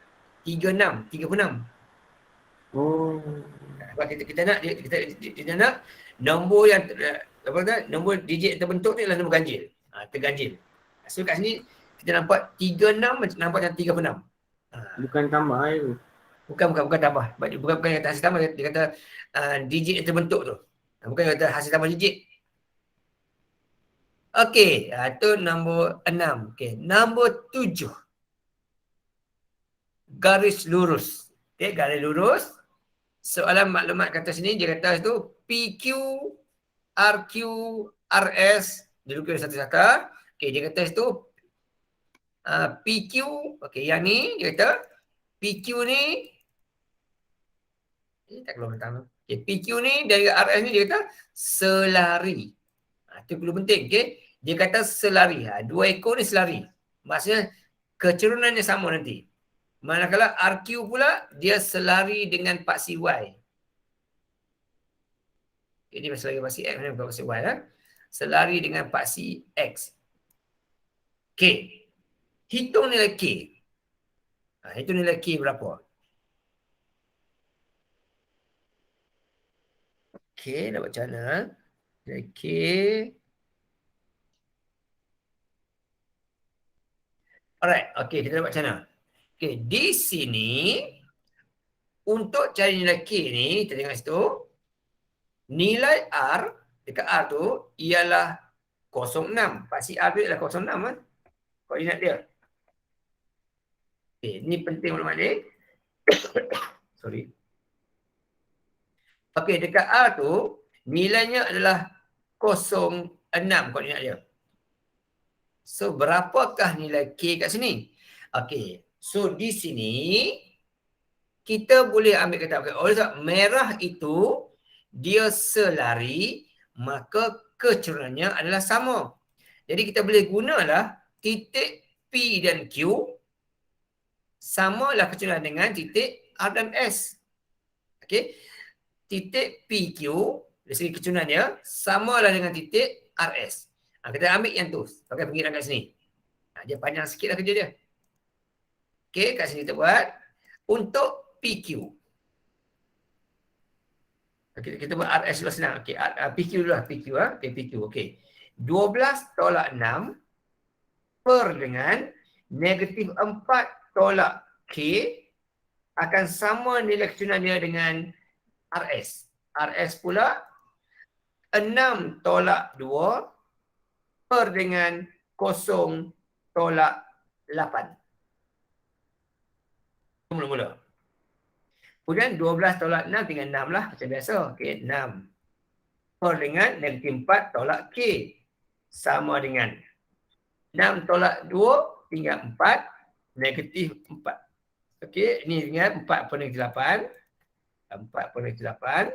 36, 36. Oh. Sebab kita nak nombor yang nombor digit yang terbentuk ni adalah nombor ganjil. Terganjil. So kat sini kita nampak 36 nampak macam 36. Bukan tambah tu. Bukan tambah. Bukan kata hasil tambah, dia kata digit yang terbentuk tu. Bukan kata hasil tambah digit. Okey, itu nombor 6. Okey, nombor 7. Garis lurus. Okey, garis lurus. Soalan maklumat kata sini, dia kata itu PQ, RQ, RS. Dia lukis satu-satu. Okey, dia kata itu PQ. Okey, yang ni, dia kata PQ ni. Ini tak keluar pertama. Okay, PQ ni dan RS ni dia kata selari. Itu perlu penting. Okay? Dia kata selari. 2 ekor ni selari. Maksudnya kecerunannya sama nanti. Manakala RQ pula dia selari dengan paksi Y. Ini selari paksi X, bukan paksi Y lah. Selari dengan paksi X. K. Hitung nilai K. Hitung nilai K berapa? K nak macam mana? Nilai K. Alright, okey, kita buat macam mana? Okey, di sini untuk cari nilai K ni, kita tengok situ, nilai R dekat R tu ialah 0,6. Pasti R tu ialah 0,6 kan? Koordinat dia. Okey, ni penting maklumat ni. Sorry. Okey, dekat R tu nilainya adalah 0,6 koordinat dia. So, berapakah nilai K kat sini? Okey, so di sini kita boleh ambil kata, okay, oleh sebab merah itu dia selari, maka kecurunannya adalah sama. Jadi kita boleh gunalah titik P dan Q samalah kecurangan dengan titik R dan S. Okey, titik PQ dari segi kecurunannya samalah dengan titik RS. Kita ambil yang tu, pakai pengiran kat sini. Dia panjang sikit lah kerja dia. Okey, kat sini kita buat untuk PQ. Kita buat RS dulu senang. Okey, PQ dulu lah, PQ ah. Okey, PQ. Okey. 12/6 per dengan negatif 4 tolak K akan sama nilai kecurungan dia dengan RS. RS pula 6 tolak 2 per dengan 0 tolak 8. Mula-mula. Kemudian 12 tolak 6 tinggal 6 lah macam biasa. Okey, 6 per dengan negatif 4 tolak K. Sama dengan 6 tolak 2 tinggal 4 negatif 4. Okey, ini dengan 4 per negatif 8. 4 per negatif 8.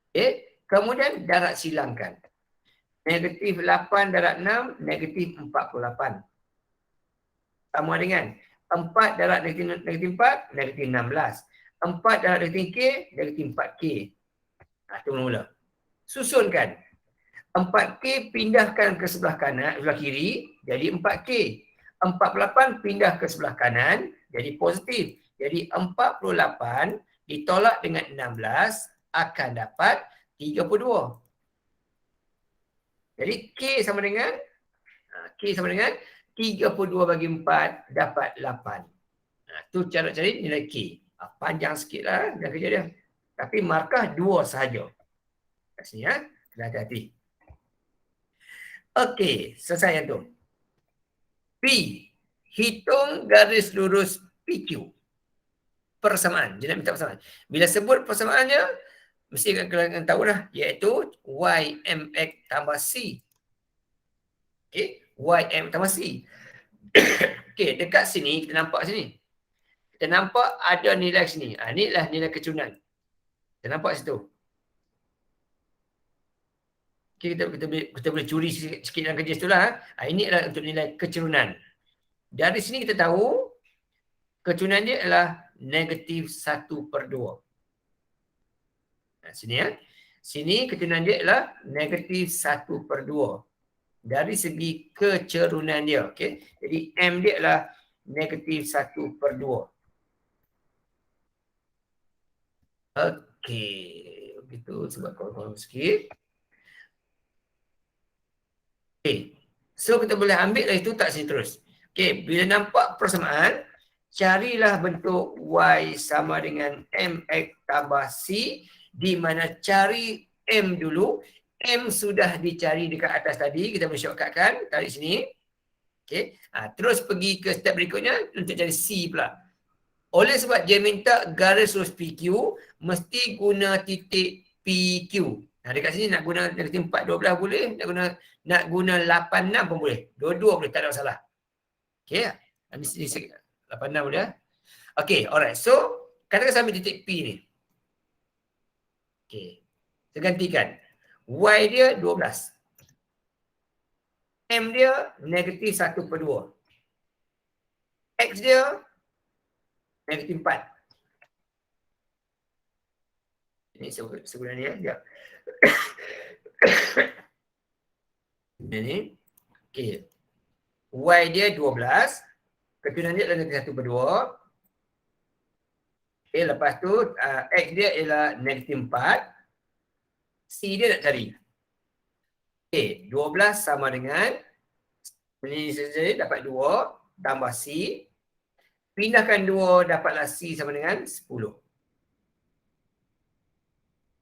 Okey, kemudian darab silangkan. Negatif 8 darab 6, negatif 48. Sama dengan 4 darab negatif 4, negatif 16. 4 darab negatif K, negatif 4K. Itu mula-mula. Susunkan. 4K pindahkan ke sebelah kanan, sebelah kiri, jadi 4K. 48 pindah ke sebelah kanan, jadi positif. Jadi 48 ditolak dengan 16 akan dapat 32. Jadi K sama dengan 32 bagi 4 dapat 8. Tu cara cari nilai K. Panjang sikit lah dah kerja dia. Tapi markah 2 sahaja. Kat sini ya. Kena hati-hati. Okey, selesai yang tu. P. Hitung garis lurus PQ. Persamaan. Dia nak minta persamaan. Bila sebut persamaannya, mesti kalian tahu dah. Iaitu YMX tambah C. Okey, YM tambah C. Okey, dekat sini, kita nampak sini. Kita nampak ada nilai sini. Inilah nilai kecurunan. Kita nampak situ. Okay, kita boleh curi sikit dalam kerja situ lah. Ini adalah untuk nilai kecurunan. Dari sini kita tahu kecurunan dia adalah negatif 1/2. Sini ya. Sini kecurunan dia adalah negatif 1/2. Dari segi kecerunan dia. Okay. Jadi M dia adalah negatif 1/2. Okey. Begitu sebab korang sikit. Okay. So kita boleh ambil lah itu tak sini terus. Okay. Bila nampak persamaan, carilah bentuk Y sama dengan MX tambah C, di mana cari M dulu. M sudah dicari dekat atas tadi, kita boleh shortcutkan, tarik sini. Okay. Terus pergi ke step berikutnya untuk cari C pula. Oleh sebab dia minta garis lurus PQ, mesti guna titik PQ. Dekat sini nak guna negatif 4, 12 boleh, nak guna 8, 6 pun boleh. Dua-dua boleh, tak ada masalah. Okay. Ini 8, 6 boleh. Okay, alright. So, katakan sampai titik P ni. Okay. Saya gantikan. Y dia 12. M dia negatif 1/2. X dia negatif 4. Ini sebenarnya dia. Ini. Okey. Y dia 12. Keturunan dia adalah negatif 1/2. Okey, lepas tu X dia ialah negatif 4. C dia nak cari. Okey, 12 sama dengan ini saja dapat 2. tambah C. Pindahkan 2, dapatlah C sama dengan 10.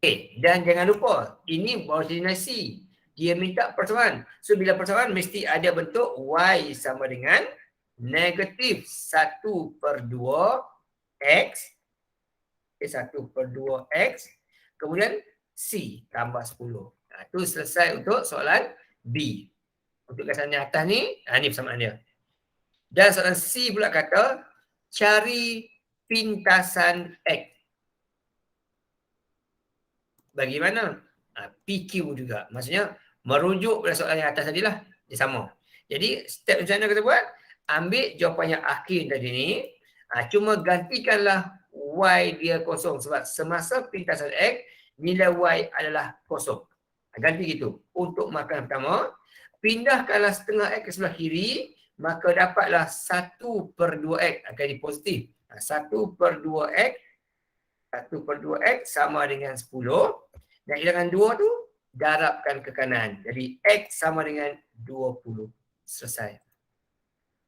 Okay, dan jangan lupa, ini ordinasi. Dia minta persamaan. So, bila persamaan mesti ada bentuk Y sama dengan negatif 1/2 X. Okay, 1/2 X. Kemudian C tambah 10. Itu selesai untuk soalan B. Untuk gasan yang atas ni, ni persamaan dia. Dan soalan C pula kata, cari pintasan X. Bagaimana? PQ juga. Maksudnya, merujuk pada soalan yang atas tadilah. Dia sama. Jadi, step macam mana kita buat? Ambil jawapan yang akhir tadi ni. Cuma gantikanlah Y dia kosong. Sebab semasa pintasan X, nilai Y adalah kosong. Ganti gitu. Untuk markah pertama, pindahkanlah setengah X ke sebelah kiri, maka dapatlah 1/2X akan jadi positif. 1/2X 1/2X sama dengan 10. Dan hilangan 2 tu darabkan ke kanan. Jadi X sama dengan 20. Selesai.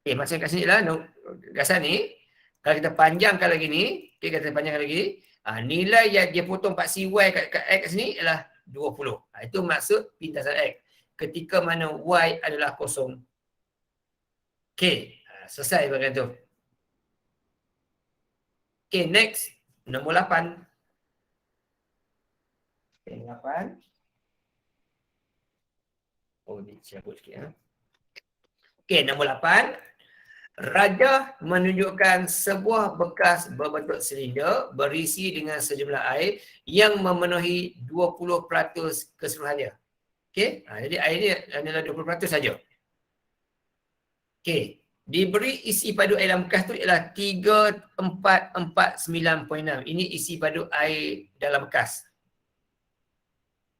Okay, macam kat sini lah. Gasan ni. Kalau kita panjangkan lagi ni. Okay, kita panjangkan lagi. Nilai yang dia potong 4CY kat X ni adalah 20. Itu maksud pintasan X. Ketika mana Y adalah kosong. Okay. Selesai bagian tu. Okay, next. Nombor 8. Okay, 8. Oh, dicabut sikit. Okay, nombor 8. Raja menunjukkan sebuah bekas berbentuk silinder berisi dengan sejumlah air yang memenuhi 20% keseluruhannya. Okay, jadi air ni adalah 20% saja. Okay. Diberi isi padu air dalam bekas tu ialah 3449.6. Ini isi padu air dalam bekas.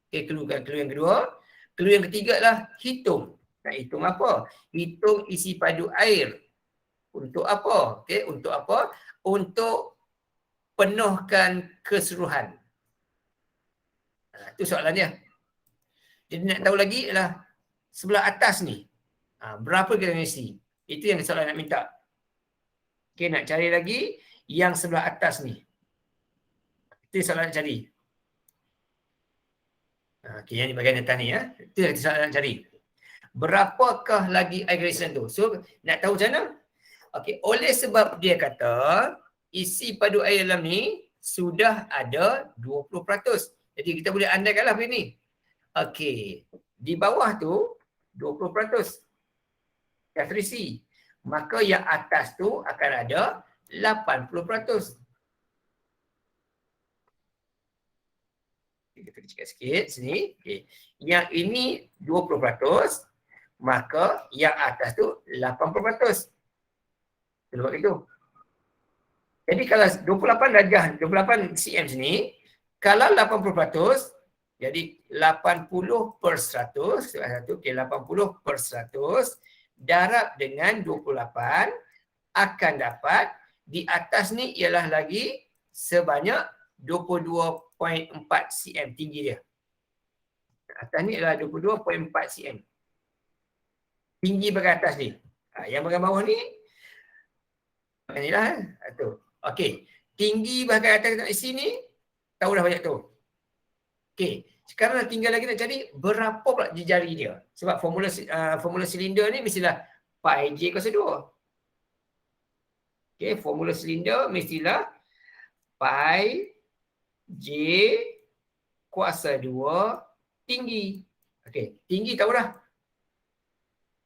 Okay, clue yang kedua. Clue yang ketiga adalah hitung. Nak hitung apa? Hitung isi padu air. Untuk apa? Okay, untuk apa? Untuk penuhkan keseluruhan. Itu soalannya. Jadi nak tahu lagi adalah sebelah atas ni. Berapa kita isi? Itu yang soalan nak minta. Okay, nak cari lagi yang sebelah atas ni. Itu soalan nak cari. Okay, yang di bahagian atas ni ya. Itu yang soalan nak cari. Berapakah lagi air gradian tu? So, nak tahu macam mana? Okay, oleh sebab dia kata isi padu air dalam ni sudah ada 20%. Jadi kita boleh andaikanlah begini. Okay, di bawah tu 20%. Yang terisi. Maka yang atas tu akan ada 80%. Kita kecilkan sikit sini. Okay. Yang ini 20%. Maka yang atas tu 80%. Kita buat itu. Jadi kalau 28 darjah, 28 cm sini, kalau 80%, jadi 80/100, okay, 80/100 darab dengan 28 akan dapat di atas ni ialah lagi sebanyak 22.4 cm tinggi dia. Atas ni adalah 22.4 cm. Tinggi bahagian atas ni. Yang bahagian bawah ni inilah tu. Okey, tinggi bahagian atas di sini tahu dah banyak tu. Okey, sekarang tinggal lagi nak cari berapa pula jari dia. Sebab formula silinder ni mestilah pi j kuasa 2. Okey, formula silinder mestilah pi j kuasa 2 tinggi. Okey, tinggi tahu dah.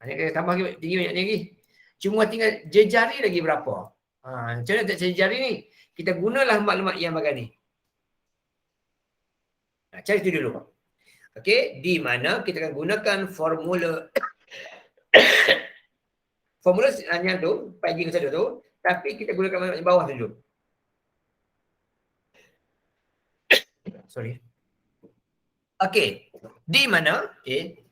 Hanya kita tambah tinggi banyak lagi. Cuma tinggal jejari lagi berapa. Macam mana tak jejari ni? Kita gunalah maklumat yang bagian ni. Cari tu dulu. Okey, di mana kita akan gunakan formula formula yang tu, pi j kuasa 2 tu, tapi kita gunakan maklumat di bawah tu dulu. Sorry. Okey, di mana? Okey.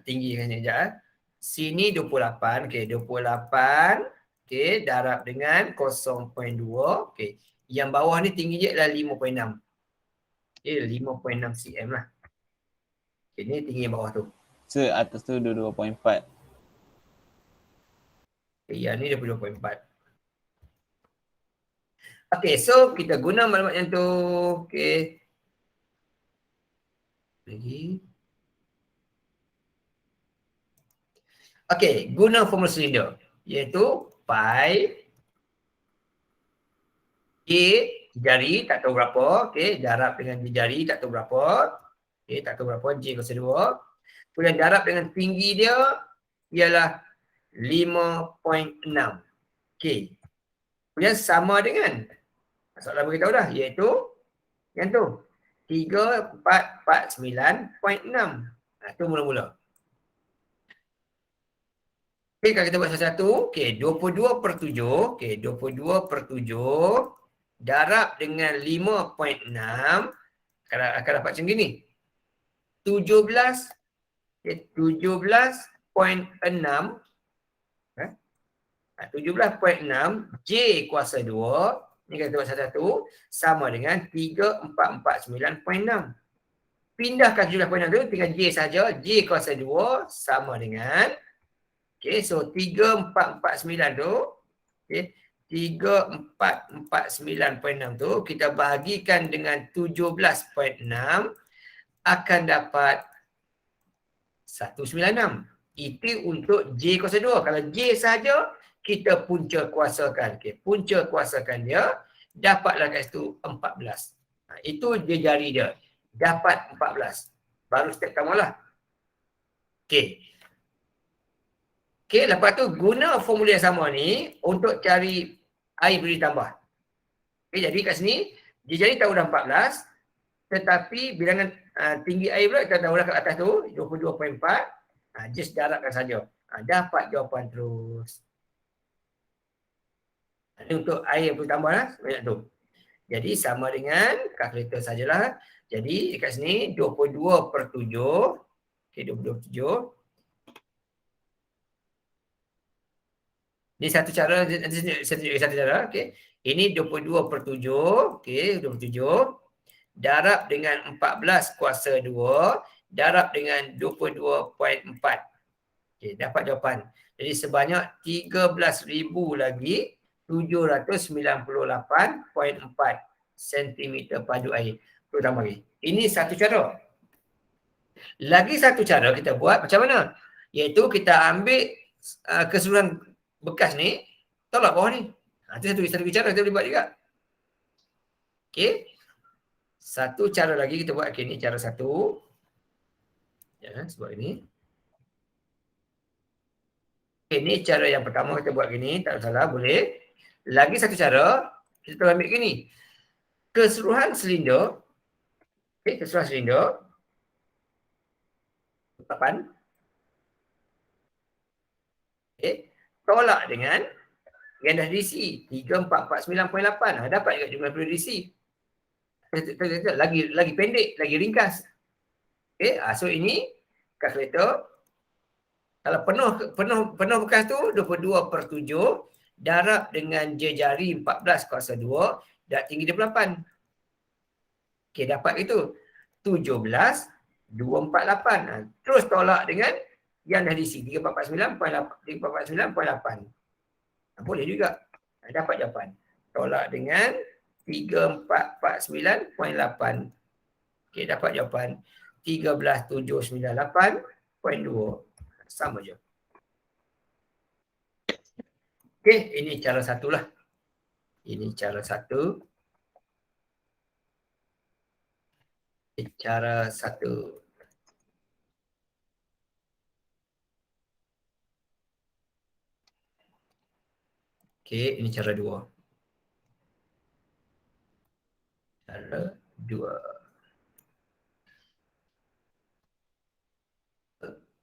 Tinggikan sekejap. Sini 28. Okey, 28. Okey, darab dengan 0.2. Okey. Yang bawah ni tinggi je adalah 5.6. Okey, 5.6 cm lah. Okey, ni tinggi yang bawah tu. Atas tu 22.4. Okey, Yang ni 22.4. Okey, so kita guna maklumat yang tu. Okey. Lagi. Okey, guna formula silinder iaitu pi J jari tak tahu berapa, okey, darab dengan jari tak tahu berapa. Okey, tak tahu berapa J kuasa 2. Kemudian darab dengan tinggi dia ialah 5.6. Okey. Kemudian sama dengan soalan beritahu dah iaitu yang tu 3449.6. Tu mula-mula. Okey, kalau kita buat satu-satu, okey, 22/7, okey, 22/7 darab dengan 5.6 akan dapat macam gini. 17, okay, 17.6 17.6 J kuasa 2, ni kita buat satu-satu, sama dengan 3449.6. Pindahkan 17.6 tu, tinggal J saja. J kuasa 2 sama dengan, okay, so 3449 tu, okay, 3449.6 tu kita bahagikan dengan 17.6 akan dapat 196. Itu untuk J kuasa 2. Kalau J saja kita punca kuasakan. Okay. Punca kuasakan dia, dapatlah kat situ 14. Itu dia jari dia. Dapat 14. Baru step pertama lah. Okey. Okey, lepas tu guna formula yang sama ni untuk cari air beri tambah. Okey, jadi kat sini, dia jari tahu dah 14. Tetapi bilangan tinggi air pula kita tahu dah kat atas tu, 22.4. Just darabkan saja. Dapat jawapan terus. Ini untuk air yang perlu tambah lah, sebanyak tu. Jadi sama dengan kalkulator sajalah. Jadi dekat sini 22/7. Okey, 22/7. Ini satu cara, satu cara. Okey. Ini 22/7. Okey, 27. Darab dengan 14 kuasa 2. Darab dengan 22.4. Okey, dapat jawapan. Jadi sebanyak 13,000 lagi 798.4 cm padu air. Perlu tambah lagi. Ini satu cara. Lagi satu cara kita buat macam mana? Iaitu kita ambil keseluruhan bekas ni, tolak bawah ni. Itu satu cara kita boleh buat juga. Okey. Satu cara lagi kita buat. Okey, ni cara satu. Ya, sebab ini. Okay, ni cara yang pertama kita buat gini, tak salah, boleh. Lagi satu cara, kita ambil gini. Keseluruhan silinder, okay, keseluruhan silinder, 8, okay, tolak dengan yang dah diisi, 3449.8. Dapat juga jumlah perlu diisi. Lagi pendek, lagi ringkas. Okay, so ini kalkulator. Kalau penuh bekas tu 22/7 darab dengan jari 14 kuasa 2 dan tinggi 28. Okey, dapat itu 17,248. Terus tolak dengan yang dah diisi 349.8. Boleh juga. Dapat jawapan. Tolak dengan 3449.8. Okey, dapat jawapan 13,798.2. Sama je. Okey, ini cara satu lah. Ini cara satu. Cara satu. Okey, ini cara dua. Cara dua.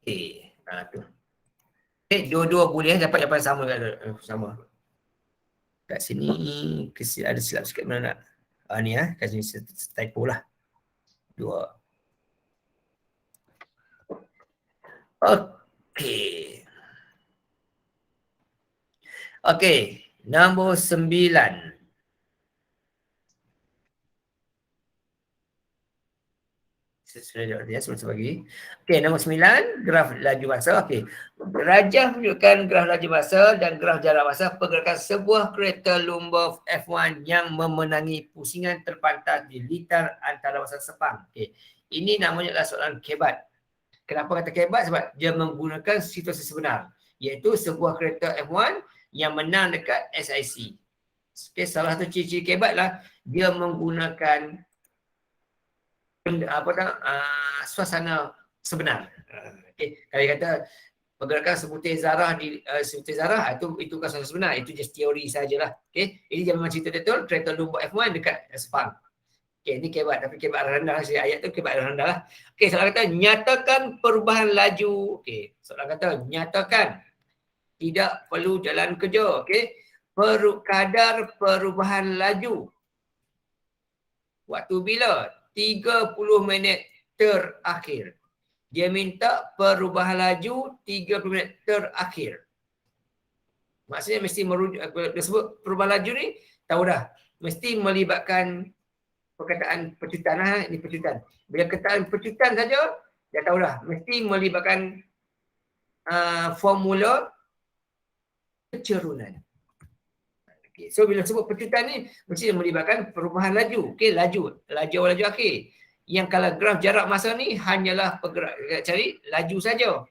Okey, tu. Okey, dua-dua boleh dapat jawapan sama sama. Kat sini ada silap sikit mana nak. Ni kat sini typo lah. 2. Okey. Okey, nombor 9. 9 Sudah jawab ya, sebelum bagi. Okey, nombor 9, graf laju masa. Okey. Rajah menunjukkan graf laju masa dan graf jarak masa pergerakan sebuah kereta lumba F1 yang memenangi pusingan terpantas di litar antara masa sepang. Okey. Ini namanya adalah soalan kebat. Kenapa kata kebat? Sebab dia menggunakan situasi sebenar, iaitu sebuah kereta F1 yang menang dekat SIC. Okay, salah satu ciri-ciri kebat lah dia menggunakan suasana sebenar. Okay. Kalau kata pergerakan sebutir zarah di sebutir zarah itu bukan suasana sebenar, itu just teori sajalah. Okay. Ini dia memang cerita betul kereta lumba F1 dekat Sepang. Okay, ini kebat, tapi kebat rendah lah. Ayat tu kebat rendah lah. Okay, soalan kata nyatakan perubahan laju. Okay, soalan kata nyatakan, tidak perlu jalan kerja. Okay, kadar perubahan laju waktu bila 30 minit terakhir. Dia minta perubahan laju 30 minit terakhir. Maksudnya mesti merujuk, dia sebut perubahan laju ni, tahu dah. Mesti melibatkan perkataan pecutan lah, ini pecutan. Bila kataan pecutan saja, dah tahu dah. Mesti melibatkan formula kecerunan. Okay. So bila sebut pecutan ni, mesti melibatkan perubahan laju. Okay, laju awal, laju akhir. Yang kalau graf jarak masa ni hanyalah cari laju saja.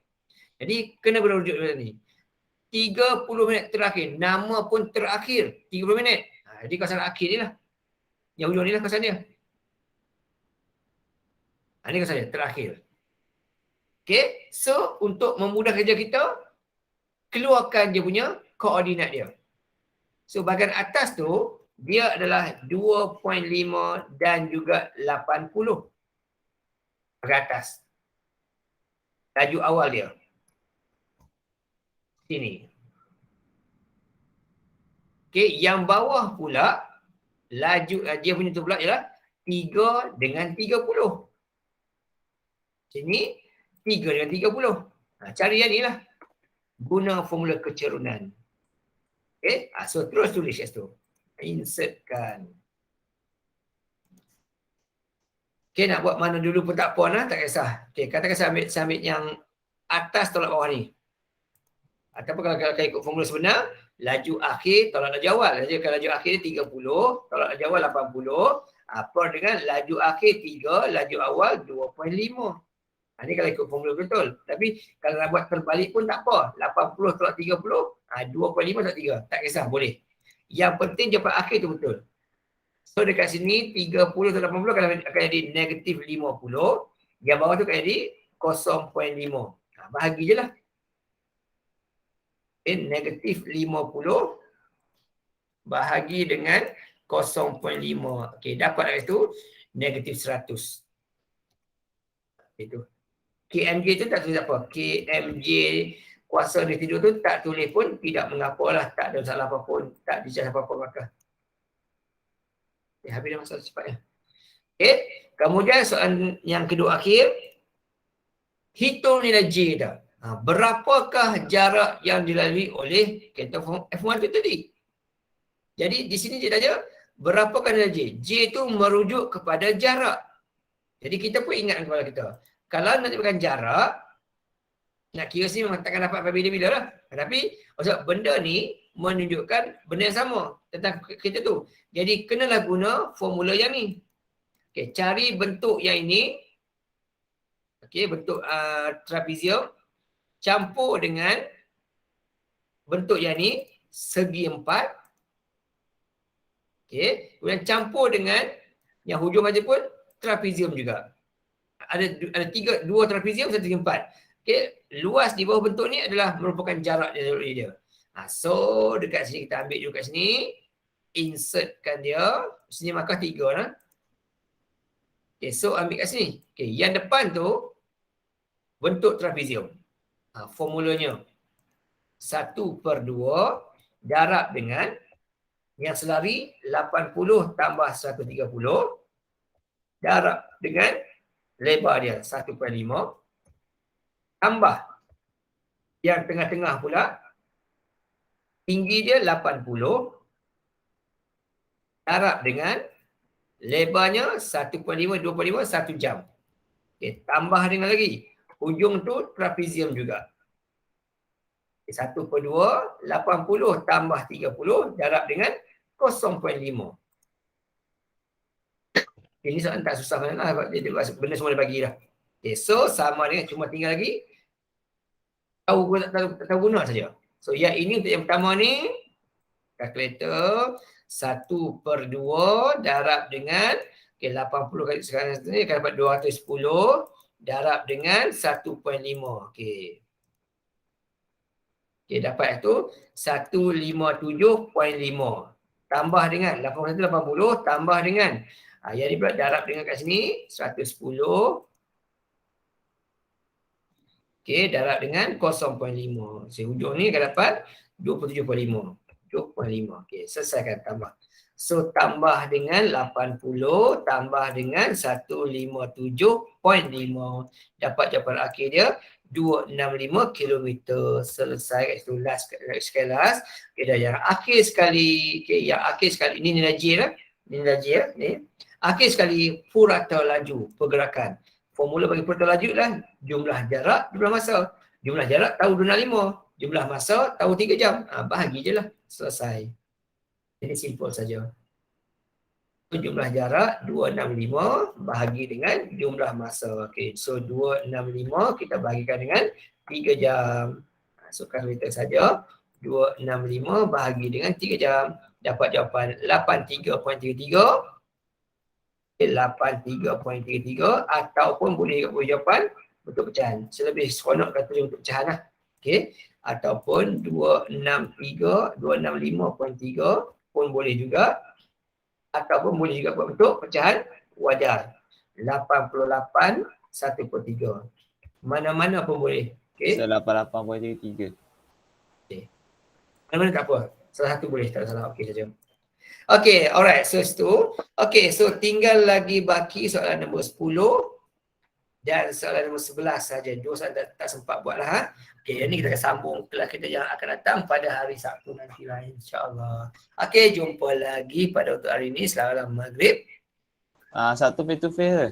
Jadi kena berujuk ni. 30 minit terakhir. Nama pun terakhir. 30 minit. Jadi kawasan akhir ni lah. Yang hujung ni lah kawasan dia. Ini kawasan dia. Terakhir. Okay. So untuk memudahkan kerja kita, keluarkan dia punya koordinat dia. So bahagian atas tu, dia adalah 2.5 dan juga 80. Bahagian atas. Laju awal dia. Sini. Okay, yang bawah pula, laju dia punya tu pula ialah 3 dengan 30. Sini, 3 dengan 30. Cari yang ni lah. Guna formula kecerunan. Okay, so terus tulis kat situ. Insertkan. Okay, nak buat mana dulu pun tak apa lah, tak kisah. Okay, katakan saya ambil yang atas tolak bawah ni. Ataupun kalau ikut formula sebenar, laju akhir tolak laju awal. Kalau laju akhir 30, tolak laju awal 80. Apa dengan laju akhir 3, laju awal 2.5. Ini kalau ikut formula betul. Tapi kalau nak buat terbalik pun tak apa. 80 tolak 30, 2.5 tolak 3. Tak kisah, boleh. Yang penting jawapan akhir tu betul. So dekat sini 30 tolak 80 akan jadi negatif 50. Yang bawah tu akan jadi 0.5. Bahagi je lah. Negatif 50 bahagi dengan 0.5. Okey, dapat dari itu negatif 100. Itu. KMJ tu tak tulis apa. KMJ kuasa dia tidur tu tak tulis pun tidak mengapalah. Tak ada masalah apa pun. Tak dicas apa-apa maka. Habis dah masalah cepatnya. Okay. Kemudian soalan yang kedua akhir. Hitung nilai J dah. Berapakah jarak yang dilalui oleh kereta F1 tu tadi? Jadi di sini dia tanya berapakah nilai J? J itu merujuk kepada jarak. Jadi kita pun ingat kepala kita. Kalau nak temukan jarak, nak kira sini memang takkan dapat bila-bila lah. Tapi maksud benda ni menunjukkan benda yang sama tentang kereta tu. Jadi kenalah guna formula yang ni. Okay, cari bentuk yang ini. Okay, bentuk trapezium. Campur dengan bentuk yang ni, segi 4. Okay, kemudian campur dengan yang hujung aja pun trapezium juga. Ada dua trapezium, satu segi 4. Okay, luas di bawah bentuk ni adalah merupakan jarak dia. So dekat sini kita ambil juga kat sini. Insertkan dia. Sini markah 3 lah. Okay, so ambil kat sini. Okay, yang depan tu bentuk trapezium. Formulanya 1/2 darab dengan yang selari 80 tambah 130 darab dengan lebar dia 1/5 tambah yang tengah-tengah pula tinggi dia 80 darab dengan lebarnya 1/5, 2/5, 1 jam. Okay, tambah dengan lagi. Hujung tu trapezium juga. Okay, 1/2, 80 tambah 30 darab dengan 0.5. Okay, ini soalan tak susah mana lah. Benda semua dia bagi dah. Okay, so sama dengan cuma tinggal lagi tahu guna saja. So yang ini untuk yang pertama ni, kalkulator 1/2 darab dengan 80 kali sekarang ni akan dapat 210 darab dengan 1.5. Okey. Okey, dapat tu 157.5. Tambah dengan 80 tambah dengan yang ni pula darab dengan kat sini 110. Okey, darab dengan 0.5. So hujung ni akan dapat 27.5. 7.5. Okey, selesaikan tambah. So tambah dengan 80 tambah dengan 157.5. Dapat jawapan akhir dia 265 km. Selesai kat situ last sekali last. Okey, dah yang akhir sekali. Okey, yang akhir sekali ini nilai J lah. Ini nilai J ya. Ni. Akhir sekali purata laju pergerakan. Formula bagi purata laju lah jumlah jarak, jumlah masa. Jumlah jarak tahu 265. Jumlah masa tahu 3 jam. Bahagi je lah. Selesai. Ini simple saja. Jumlah jarak 265 bahagi dengan jumlah masa. Okey, so 265 kita bahagikan dengan 3 jam. So kalkulator saja 265 bahagi dengan 3 jam. Dapat jawapan 83.33. 83.33 ataupun boleh juga jawapan untuk pecahan. Selebih seronok kata dia untuk pecahan lah. Okey, ataupun 265.3 pun boleh juga, ataupun boleh juga buat bentuk pecahan wajar 88 1/3. Mana-mana pun boleh. Okey. So 88.33. Mana-mana tak apa. Salah satu boleh, tak salah. Okey saja. Okey, alright. So situ. Okey, so tinggal lagi baki soalan nombor 10 dan soalan nombor 11 saja. Dua soalan tak sempat buat lah. Okey, yang ni kita akan sambung kelas kita yang akan datang pada hari Sabtu nanti lah, insya-Allah. Okey, jumpa lagi pada waktu hari ini. Selamat maghrib. Satu face to face ke?